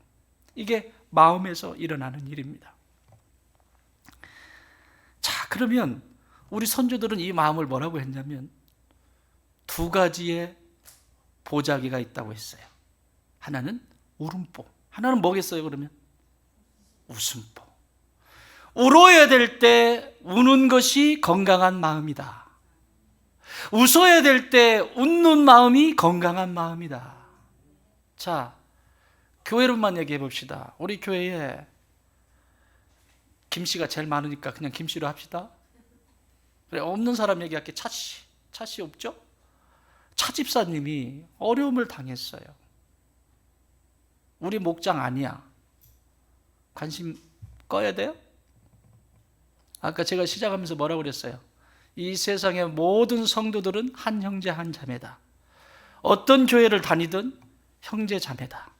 이게 마음에서 일어나는 일입니다. 자, 그러면 우리 선조들은 이 마음을 뭐라고 했냐면 2가지의 보자기가 있다고 했어요. 하나는 울음보, 하나는 뭐겠어요? 그러면 웃음보. 울어야 될 때 우는 것이 건강한 마음이다. 웃어야 될 때 웃는 마음이 건강한 마음이다. 자, 교회로만 얘기해 봅시다. 우리 교회에 김씨가 제일 많으니까 그냥 김씨로 합시다. 그래, 없는 사람 얘기할게. 차씨 없죠? 차 집사님이 어려움을 당했어요. 우리 목장 아니야. 관심 꺼야 돼요? 아까 제가 시작하면서 뭐라고 그랬어요? 이 세상의 모든 성도들은 한 형제 한 자매다. 어떤 교회를 다니든 형제 자매다.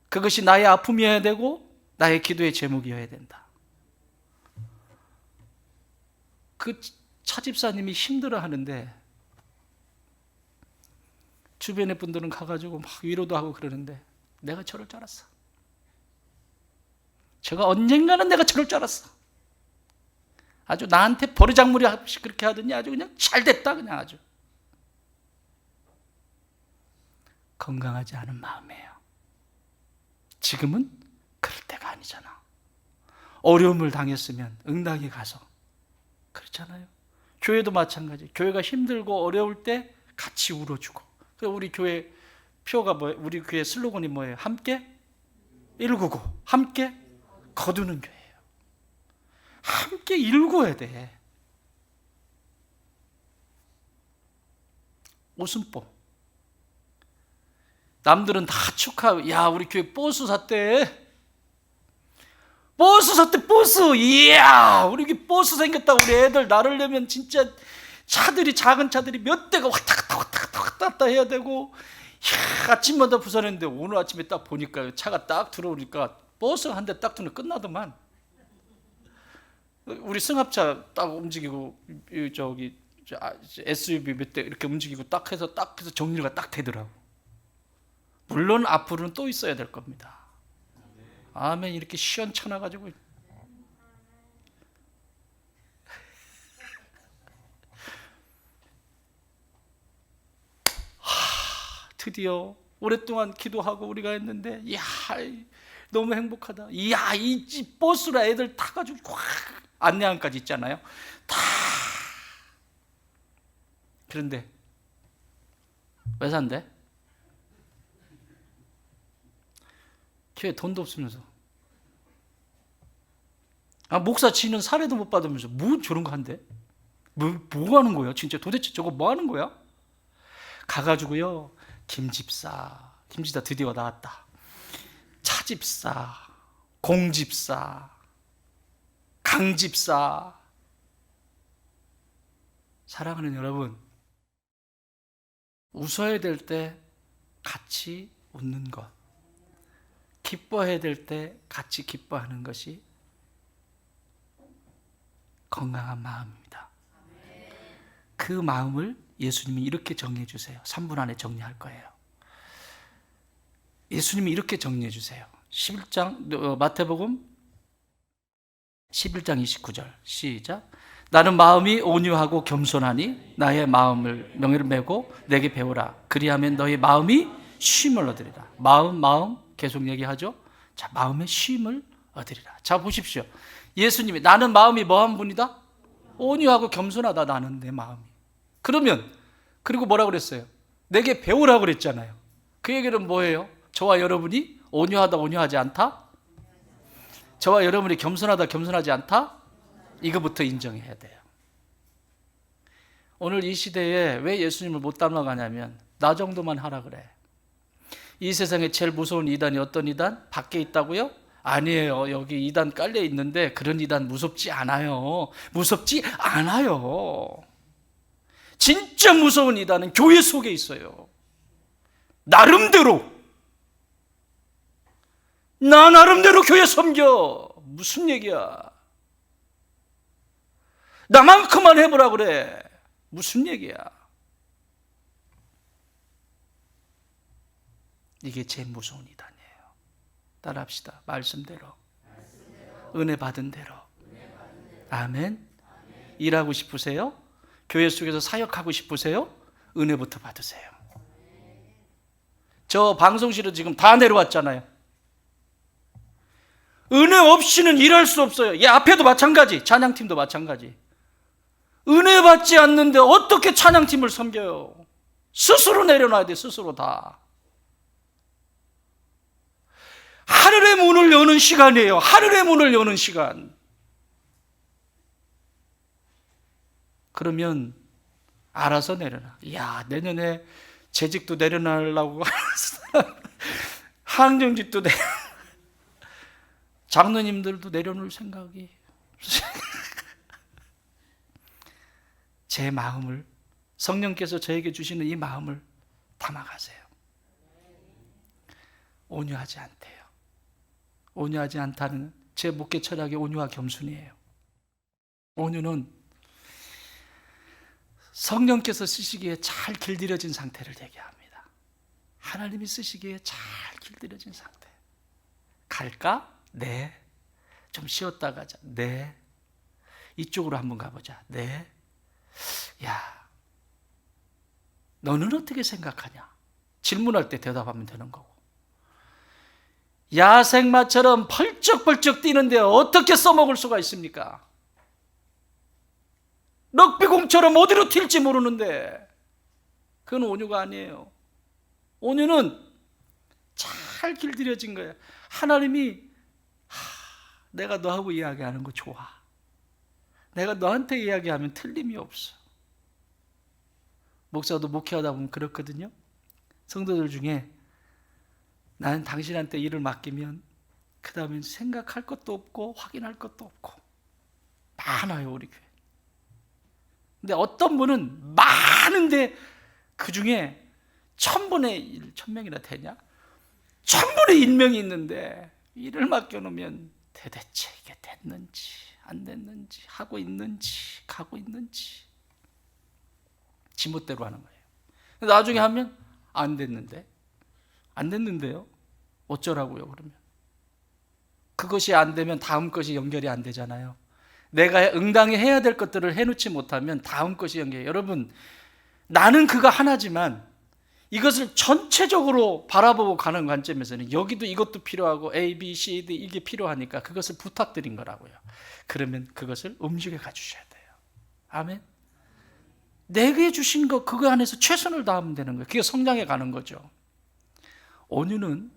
그것이 나의 아픔이어야 되고 나의 기도의 제목이어야 된다. 그 차집사님이 힘들어하는데 주변의 분들은 가가지고 막 위로도 하고 그러는데 내가 저럴 줄 알았어. 제가 언젠가는 내가 저럴 줄 알았어. 아주 나한테 버르장물이 없이 그렇게 하더니 아주 그냥 잘 됐다. 그냥 아주 건강하지 않은 마음이에요. 지금은 그럴 때가 아니잖아. 어려움을 당했으면 응당히 가서, 그렇잖아요. 교회도 마찬가지. 교회가 힘들고 어려울 때 같이 울어주고. 그래서 우리 교회 표가 뭐예요? 우리 교회 슬로건이 뭐예요? 함께 199, 함께 거두는 교회예요. 함께 일구어야 돼. 웃음보. 남들은 다 축하하고, 야, 우리 교회 버스 샀대. 버스 샀대, 버스. 이야, 우리 교회 버스 생겼다. 우리 애들 나르려면 진짜 차들이, 작은 차들이 몇 대가 왔다 갔다 해야 되고, 이야, 아침마다 부산했는데 오늘 아침에 딱 보니까 차가 딱 들어오니까 버스가 한 대 딱 들면 끝나더만. 우리 승합차 딱 움직이고, 저기 SUV 몇 대 이렇게 움직이고 딱 해서 정리가 딱 되더라고. 물론 앞으로는 또 있어야 될 겁니다. 아멘. 이렇게 시원찮아가지고. 드디어 오랫동안 기도하고 우리가 했는데, 이야, 너무 행복하다. 이야, 이 버스라 애들 타가지고 확 안내함까지 있잖아요. 다. 그런데 왜 산대? 교회 돈도 없으면서. 목사 치는 사례도 못 받으면서 뭐 저런 거 한대? 뭐 하는 거야? 진짜 도대체 저거 뭐 하는 거야? 가가지고요, 김집사 드디어 나왔다. 차집사, 공집사, 강집사. 사랑하는 여러분, 웃어야 될 때 같이 웃는 것, 기뻐해야 될 때 같이 기뻐하는 것이 건강한 마음입니다. 그 마음을 예수님이 이렇게 정리해 주세요. 3분 안에 정리할 거예요. 예수님이 이렇게 정리해 주세요. 11장 마태복음 11장 29절 시작. 나는 마음이 온유하고 겸손하니 나의 마음을 명예를 메고 내게 배우라. 그리하면 너의 마음이 쉼을 얻으리라. 마음 계속 얘기하죠. 자, 마음의 쉼을 얻으리라. 자, 보십시오. 예수님이 나는 마음이 뭐한 분이다? 온유하고 겸손하다. 나는 내 마음이. 그러면 그리고 뭐라고 그랬어요? 내게 배우라고 그랬잖아요. 그 얘기는 뭐예요? 저와 여러분이 온유하다 온유하지 않다? 저와 여러분이 겸손하다 겸손하지 않다? 이거부터 인정해야 돼요. 오늘 이 시대에 왜 예수님을 못 닮아가냐면 나 정도만 하라 그래. 이 세상에 제일 무서운 이단이 어떤 이단? 밖에 있다고요? 아니에요. 여기 이단 깔려 있는데 그런 이단 무섭지 않아요. 무섭지 않아요. 진짜 무서운 이단은 교회 속에 있어요. 나름대로 나 나름대로 교회 섬겨. 무슨 얘기야? 나만큼만 해보라 그래. 무슨 얘기야? 이게 제일 무서운 이단이에요. 따라합시다. 말씀대로 은혜 받은 대로. 아멘. 일하고 싶으세요? 교회 속에서 사역하고 싶으세요? 은혜부터 받으세요. 저 방송실은 지금 다 내려왔잖아요. 은혜 없이는 일할 수 없어요. 이 앞에도 마찬가지, 찬양팀도 마찬가지. 은혜 받지 않는데 어떻게 찬양팀을 섬겨요? 스스로 내려놔야 돼, 스스로 다. 하늘의 문을 여는 시간이에요. 하늘의 문을 여는 시간. 그러면 알아서 내려놔. 이야, 내년에 재직도 내려놔려고 항정직도 장로님들도 내려놓을 생각이. 제 마음을, 성령께서 저에게 주시는 이 마음을 담아가세요. 온유하지 않대요. 온유하지 않다는 제 목회 철학이 온유와 겸손이에요. 온유는 성령께서 쓰시기에 잘 길들여진 상태를 얘기합니다. 하나님이 쓰시기에 잘 길들여진 상태. 갈까? 네. 좀 쉬었다 가자. 네. 이쪽으로 한번 가보자. 네. 야, 너는 어떻게 생각하냐? 질문할 때 대답하면 되는 거고. 야생마처럼 펄쩍펄쩍 뛰는데 어떻게 써먹을 수가 있습니까? 럭비공처럼 어디로 튈지 모르는데 그건 온유가 아니에요. 온유는 잘 길들여진 거예요. 하나님이 내가 너하고 이야기하는 거 좋아. 내가 너한테 이야기하면 틀림이 없어. 목사도 목회하다 보면 그렇거든요. 성도들 중에 나는 당신한테 일을 맡기면 그 다음에 생각할 것도 없고 확인할 것도 없고 많아요, 우리 교회. 근데 어떤 분은 많은데 그 중에 1000분의 1, 1000명이나 되냐? 1000분의 1명이 있는데 일을 맡겨놓으면 도대체 이게 됐는지 안 됐는지 하고 있는지 가고 있는지 지멋대로 하는 거예요. 나중에 하면 안 됐는데요? 어쩌라고요 그러면? 그것이 안 되면 다음 것이 연결이 안 되잖아요. 내가 응당히 해야 될 것들을 해놓지 못하면 다음 것이 연결해요. 여러분, 나는 그가 하나지만 이것을 전체적으로 바라보고 가는 관점에서는 여기도 이것도 필요하고 A, B, C, D 이게 필요하니까 그것을 부탁드린 거라고요. 그러면 그것을 움직여 가주셔야 돼요. 아멘. 내게 주신 거 그거 안에서 최선을 다하면 되는 거예요. 그게 성장해 가는 거죠. 온유는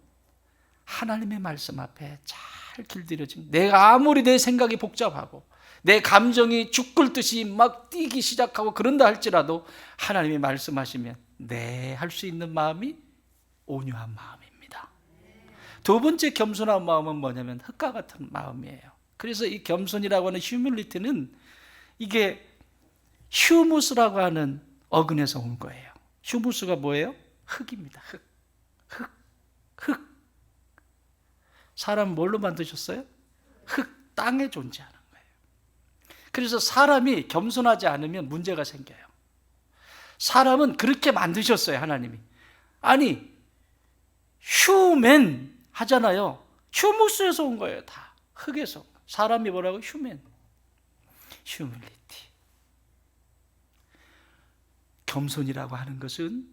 하나님의 말씀 앞에 잘 잘 길들여진, 내가 아무리 내 생각이 복잡하고 내 감정이 죽을 듯이 막 뛰기 시작하고 그런다 할지라도 하나님이 말씀하시면 네, 할 수 있는 마음이 온유한 마음입니다. 두 번째 겸손한 마음은 뭐냐면 흙과 같은 마음이에요. 그래서 이 겸손이라고 하는 휴밀리티는 이게 휴무스라고 하는 어근에서 온 거예요. 휴무스가 뭐예요? 흙입니다. 흙. 사람 뭘로 만드셨어요? 흙, 땅에 존재하는 거예요. 그래서 사람이 겸손하지 않으면 문제가 생겨요. 사람은 그렇게 만드셨어요, 하나님이. 아니, 휴맨 하잖아요. 휴무스에서 온 거예요, 다. 흙에서. 사람이 뭐라고? 휴밀리티. 겸손이라고 하는 것은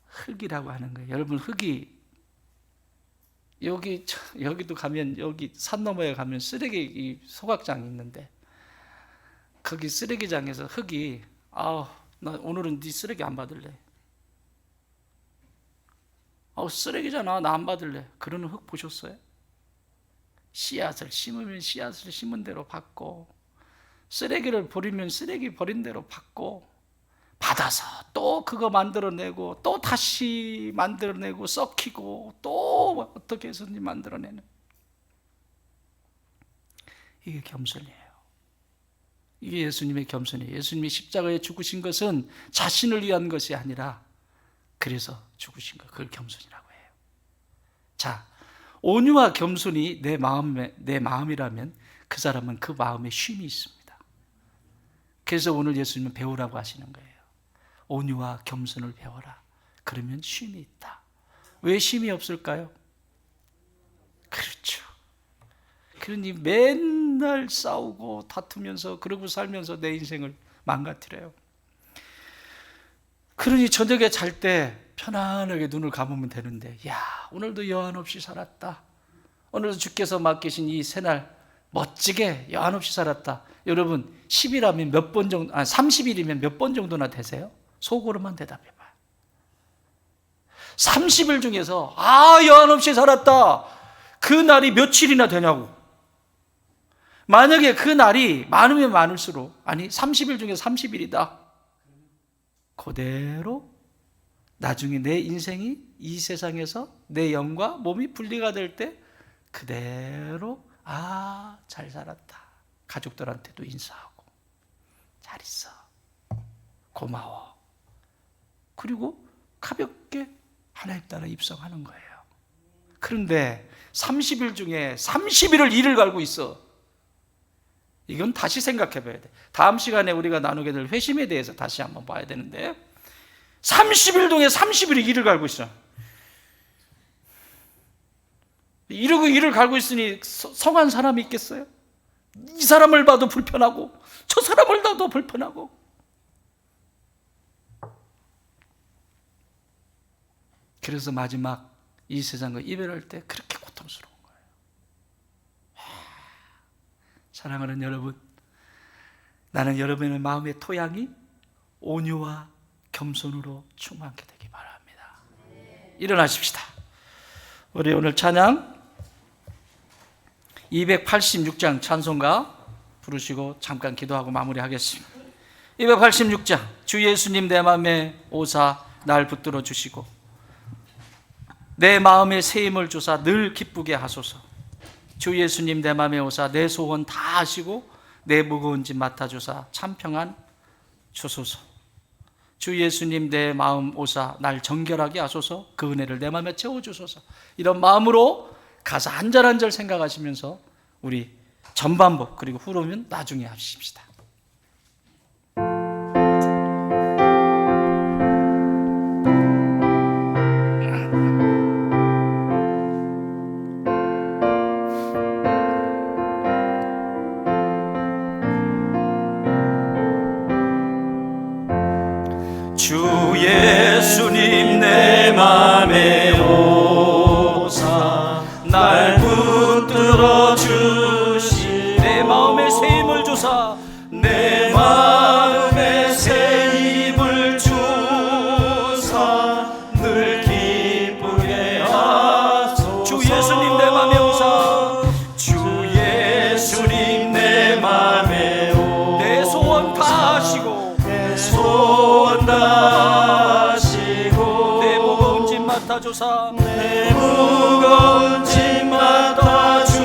흙이라고 하는 거예요. 여러분, 흙이 여기도 가면, 여기 산 너머에 가면 쓰레기 소각장이 있는데, 거기 쓰레기장에서 흙이 나 오늘은 네 쓰레기 안 받을래. 쓰레기잖아, 나 안 받을래. 그러는 흙 보셨어요? 씨앗을 심으면 씨앗을 심은 대로 받고, 쓰레기를 버리면 쓰레기 버린 대로 받고, 받아서 또 그거 만들어내고 또 다시 만들어내고 썩히고 또 어떻게 해서든지 만들어내는, 이게 겸손이에요. 이게 예수님의 겸손이에요. 예수님이 십자가에 죽으신 것은 자신을 위한 것이 아니라 그래서 죽으신 것, 그걸 겸손이라고 해요. 자, 온유와 겸손이 내 마음이라면 그 사람은 그 마음에 쉼이 있습니다. 그래서 오늘 예수님은 배우라고 하시는 거예요. 온유와 겸손을 배워라. 그러면 쉼이 있다. 왜 쉼이 없을까요? 그렇죠. 그러니 맨날 싸우고 다투면서 그러고 살면서 내 인생을 망가뜨려요. 그러니 저녁에 잘 때 편안하게 눈을 감으면 되는데, 오늘도 여한 없이 살았다. 오늘도 주께서 맡기신 이 새날 멋지게 여한 없이 살았다. 여러분, 10이라면 몇 번 정도, 30일이면 몇 번 정도나 되세요? 속으로만 대답해봐요. 30일 중에서 여한 없이 살았다. 그 날이 며칠이나 되냐고. 만약에 그 날이 많으면 많을수록, 30일 중에 30일이다. 그대로 나중에 내 인생이 이 세상에서 내 영과 몸이 분리가 될 때 그대로 잘 살았다. 가족들한테도 인사하고, 잘 있어, 고마워. 그리고 가볍게 하나님 따라 입성하는 거예요. 그런데 30일 중에 30일을 일을 갈고 있어. 이건 다시 생각해 봐야 돼. 다음 시간에 우리가 나누게 될 회심에 대해서 다시 한번 봐야 되는데, 30일 중에 30일을 일을 갈고 있어. 이러고 일을 갈고 있으니 성한 사람이 있겠어요? 이 사람을 봐도 불편하고 저 사람을 봐도 불편하고. 그래서 마지막 이 세상과 이별할 때 그렇게 고통스러운 거예요. 사랑하는 여러분, 나는 여러분의 마음의 토양이 온유와 겸손으로 충만케 되기 바랍니다. 일어나십시다. 우리 오늘 찬양 286장 찬송가 부르시고 잠깐 기도하고 마무리하겠습니다. 286장. 주 예수님 내 맘에 오사 날 붙들어 주시고 내 마음에 새 힘을 주사 늘 기쁘게 하소서. 주 예수님 내 맘에 오사 내 소원 다 하시고 내 무거운 짐 맡아주사 참 평안 주소서. 주 예수님 내 마음 오사 날 정결하게 하소서. 그 은혜를 내 마음에 채워주소서. 이런 마음으로 가사 한 절 한 절 생각하시면서 우리 전반부 그리고 후로는 나중에 하십시다. 주 예수님 내 맘에 오사 날 붙들어 주시 내 마음에 새 힘을 주사 맡아주사 내 무거운 짐 맡아주사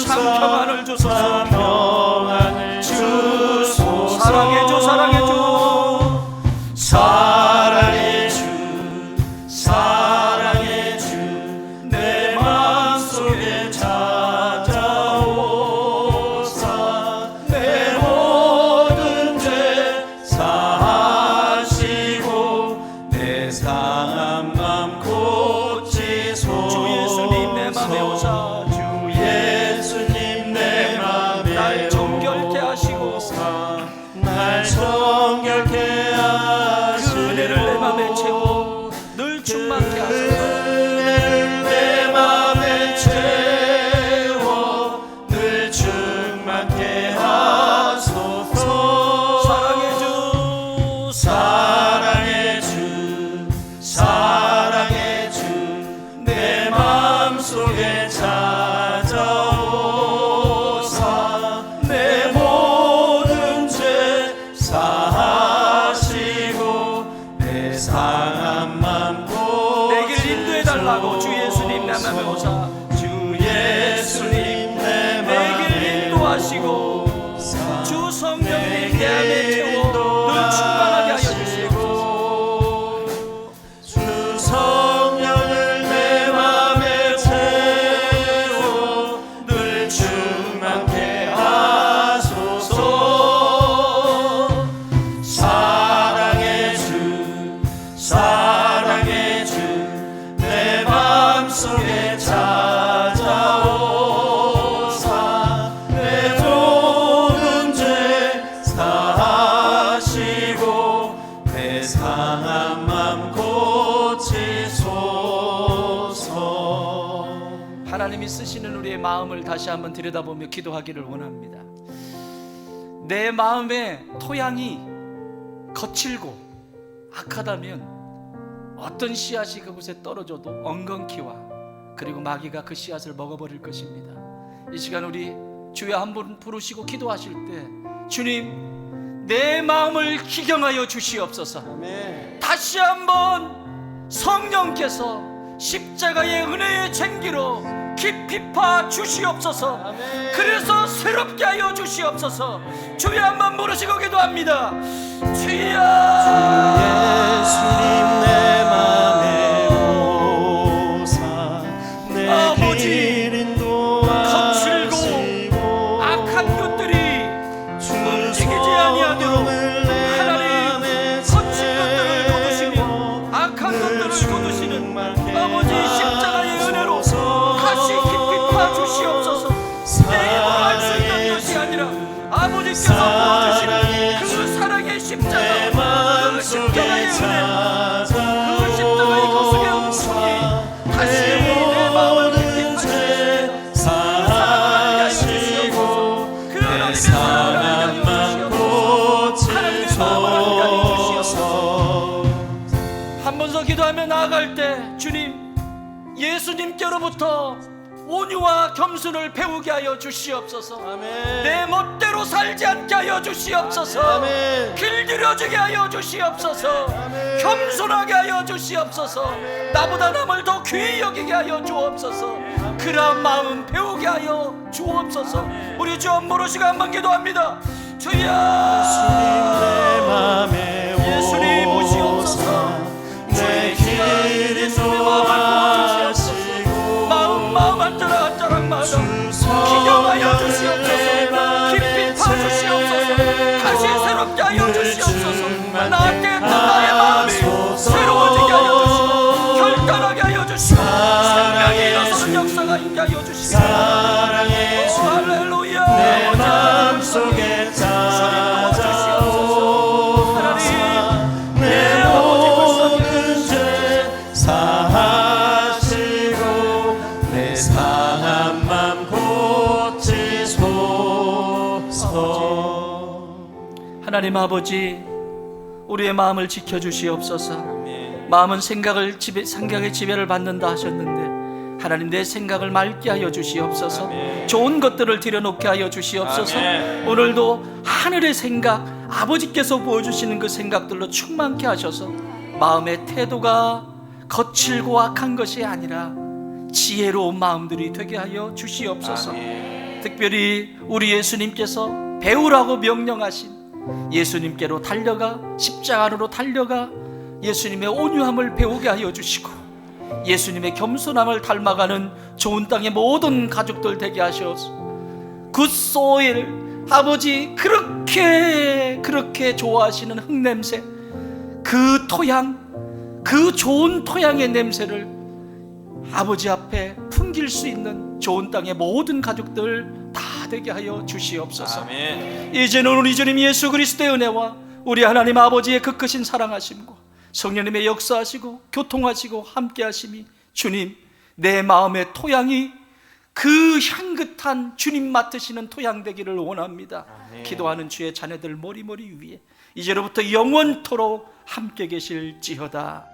참 평안을 주소서 평안을 주소서 사랑해줘 사랑해줘 사랑의 주 사랑의 주 내 마음속에 찾아오사 내 모든 죄 사하시고 내 상한 맘 고치소서 주 예수님 내 맘에 오사 주 예수님 내 맘에 날 정결케 하시고 날 정결케 하시고 그 은혜를 내 맘에 채워 늘 충만케 하소서 은혜를 내 맘에 채워 늘 충만케 하소서 사랑의 주 사랑의 주 사랑의 주 내 마음속에 찾아오사 내 모든 죄 사하시고 내 상한 맘 내길 인도해달라고 주 예수님 내 맘에 고치소서 오사 주 예수님 내 내길 맘에 인도하시고 주 성령님 내 안에 채워 늘 충만하게 하여 주시옵소서 주 성령을 내 맘에 채워 늘 충만케 하소서 사랑의 주 사랑의 주 내 마음속에 찾아오사 내 모든 죄 사하시고 내 상한 맘 고치소서 하나님이 쓰시는 우리의 마음을 다시 한번 들여다보며 기도하기를 원합니다. 내 마음의 토양이 거칠고 악하다면 어떤 씨앗이 그곳에 떨어져도 엉겅퀴와 그리고 마귀가 그 씨앗을 먹어버릴 것입니다. 이 시간 우리 주여 한번 부르시고 기도하실 때 주님 내 마음을 기경하여 주시옵소서. 다시 한번 성령께서 십자가의 은혜의 쟁기로 깊이 파 주시옵소서. 그래서 새롭게 하여 주시옵소서. 주여 한번 부르시고 기도합니다. 주여 예수님 내 맘에 오사 내 아버지, 길 인도하시고 거칠고 악한 것들이 움직이지 아니하도록 하나님 거친 것들을 거두시며 악한 것들을 거두시는 아버지 십자가의 은혜로 다시 깊이 파 주시옵소서. 내 힘으로 할 수 있는 것이 아니라 아버지께서 부어주시는 그 사랑의 십자가, 그 십자가의 은혜, 그 십자가의 거룩의 음성이 다시 내 마음을 깊이 파주시고 사랑하게 하여 주시옵소서. 그 하나님의 사랑을 알게 하여 주시옵소서. 하나님의 마음을 알게 하여 주시옵소서. 한 번 더 기도하며 나아갈 때 주님 예수님께로부터 온유와 겸손을 배우게 하여 주시옵소서. 내 멋대로 살지 않게 하여 주시옵소서. 길들여지게 하여 주시옵소서. 겸손하게 하여 주시옵소서. 나보다 남을 더 귀히 여기게 하여 주옵소서. 그러한 마음 배우게 하여 주옵소서. 우리 주 모르시고 한번 기도합니다. 주여 예수님 오시옵소서. 내 길 인도하시고 마음 한자락한자락마다 기경하여 주시옵소서. 깊이 파주시옵소서. 다시 새롭게 하여 주시옵소서. 나한테 했던 나의 마음이 새로워지게 하여 주시고 결단하게 하여 주시고 생명이 일어서는 역사가 있게 하여 주시고 사랑의 주 할렐루야. 내 마음속에 찾아오사 내 모든 죄 사하시고 내 상한 맘 고치소서. 하나님 아버지 우리의 마음을 지켜주시옵소서. 마음은 생각의 지배를 받는다 하셨는데 하나님 내 생각을 맑게 하여 주시옵소서. 좋은 것들을 들여놓게 하여 주시옵소서. 오늘도 하늘의 생각, 아버지께서 부어주시는 그 생각들로 충만케 하셔서 마음의 태도가 거칠고 악한 것이 아니라 지혜로운 마음들이 되게 하여 주시옵소서. 특별히 우리 예수님께서 배우라고 명령하신 예수님께로 달려가 십자가로 달려가 예수님의 온유함을 배우게 하여 주시고 예수님의 겸손함을 닮아가는 좋은 땅의 모든 가족들 되게 하셔서 굿소일, 아버지 그렇게 좋아하시는 흙냄새, 그 토양, 그 좋은 토양의 냄새를 아버지 앞에 풍길 수 있는 좋은 땅의 모든 가족들 다 되게 하여 주시옵소서. 아멘. 이제는 우리 주님 예수 그리스도의 은혜와 우리 하나님 아버지의 그 크신 사랑하심과 성령님의 역사하시고 교통하시고 함께하심이 주님, 내 마음의 토양이 그 향긋한 주님 맡으시는 토양 되기를 원합니다. 아멘. 기도하는 주의 자녀들 머리 위에 이제로부터 영원토록 함께 계실지어다.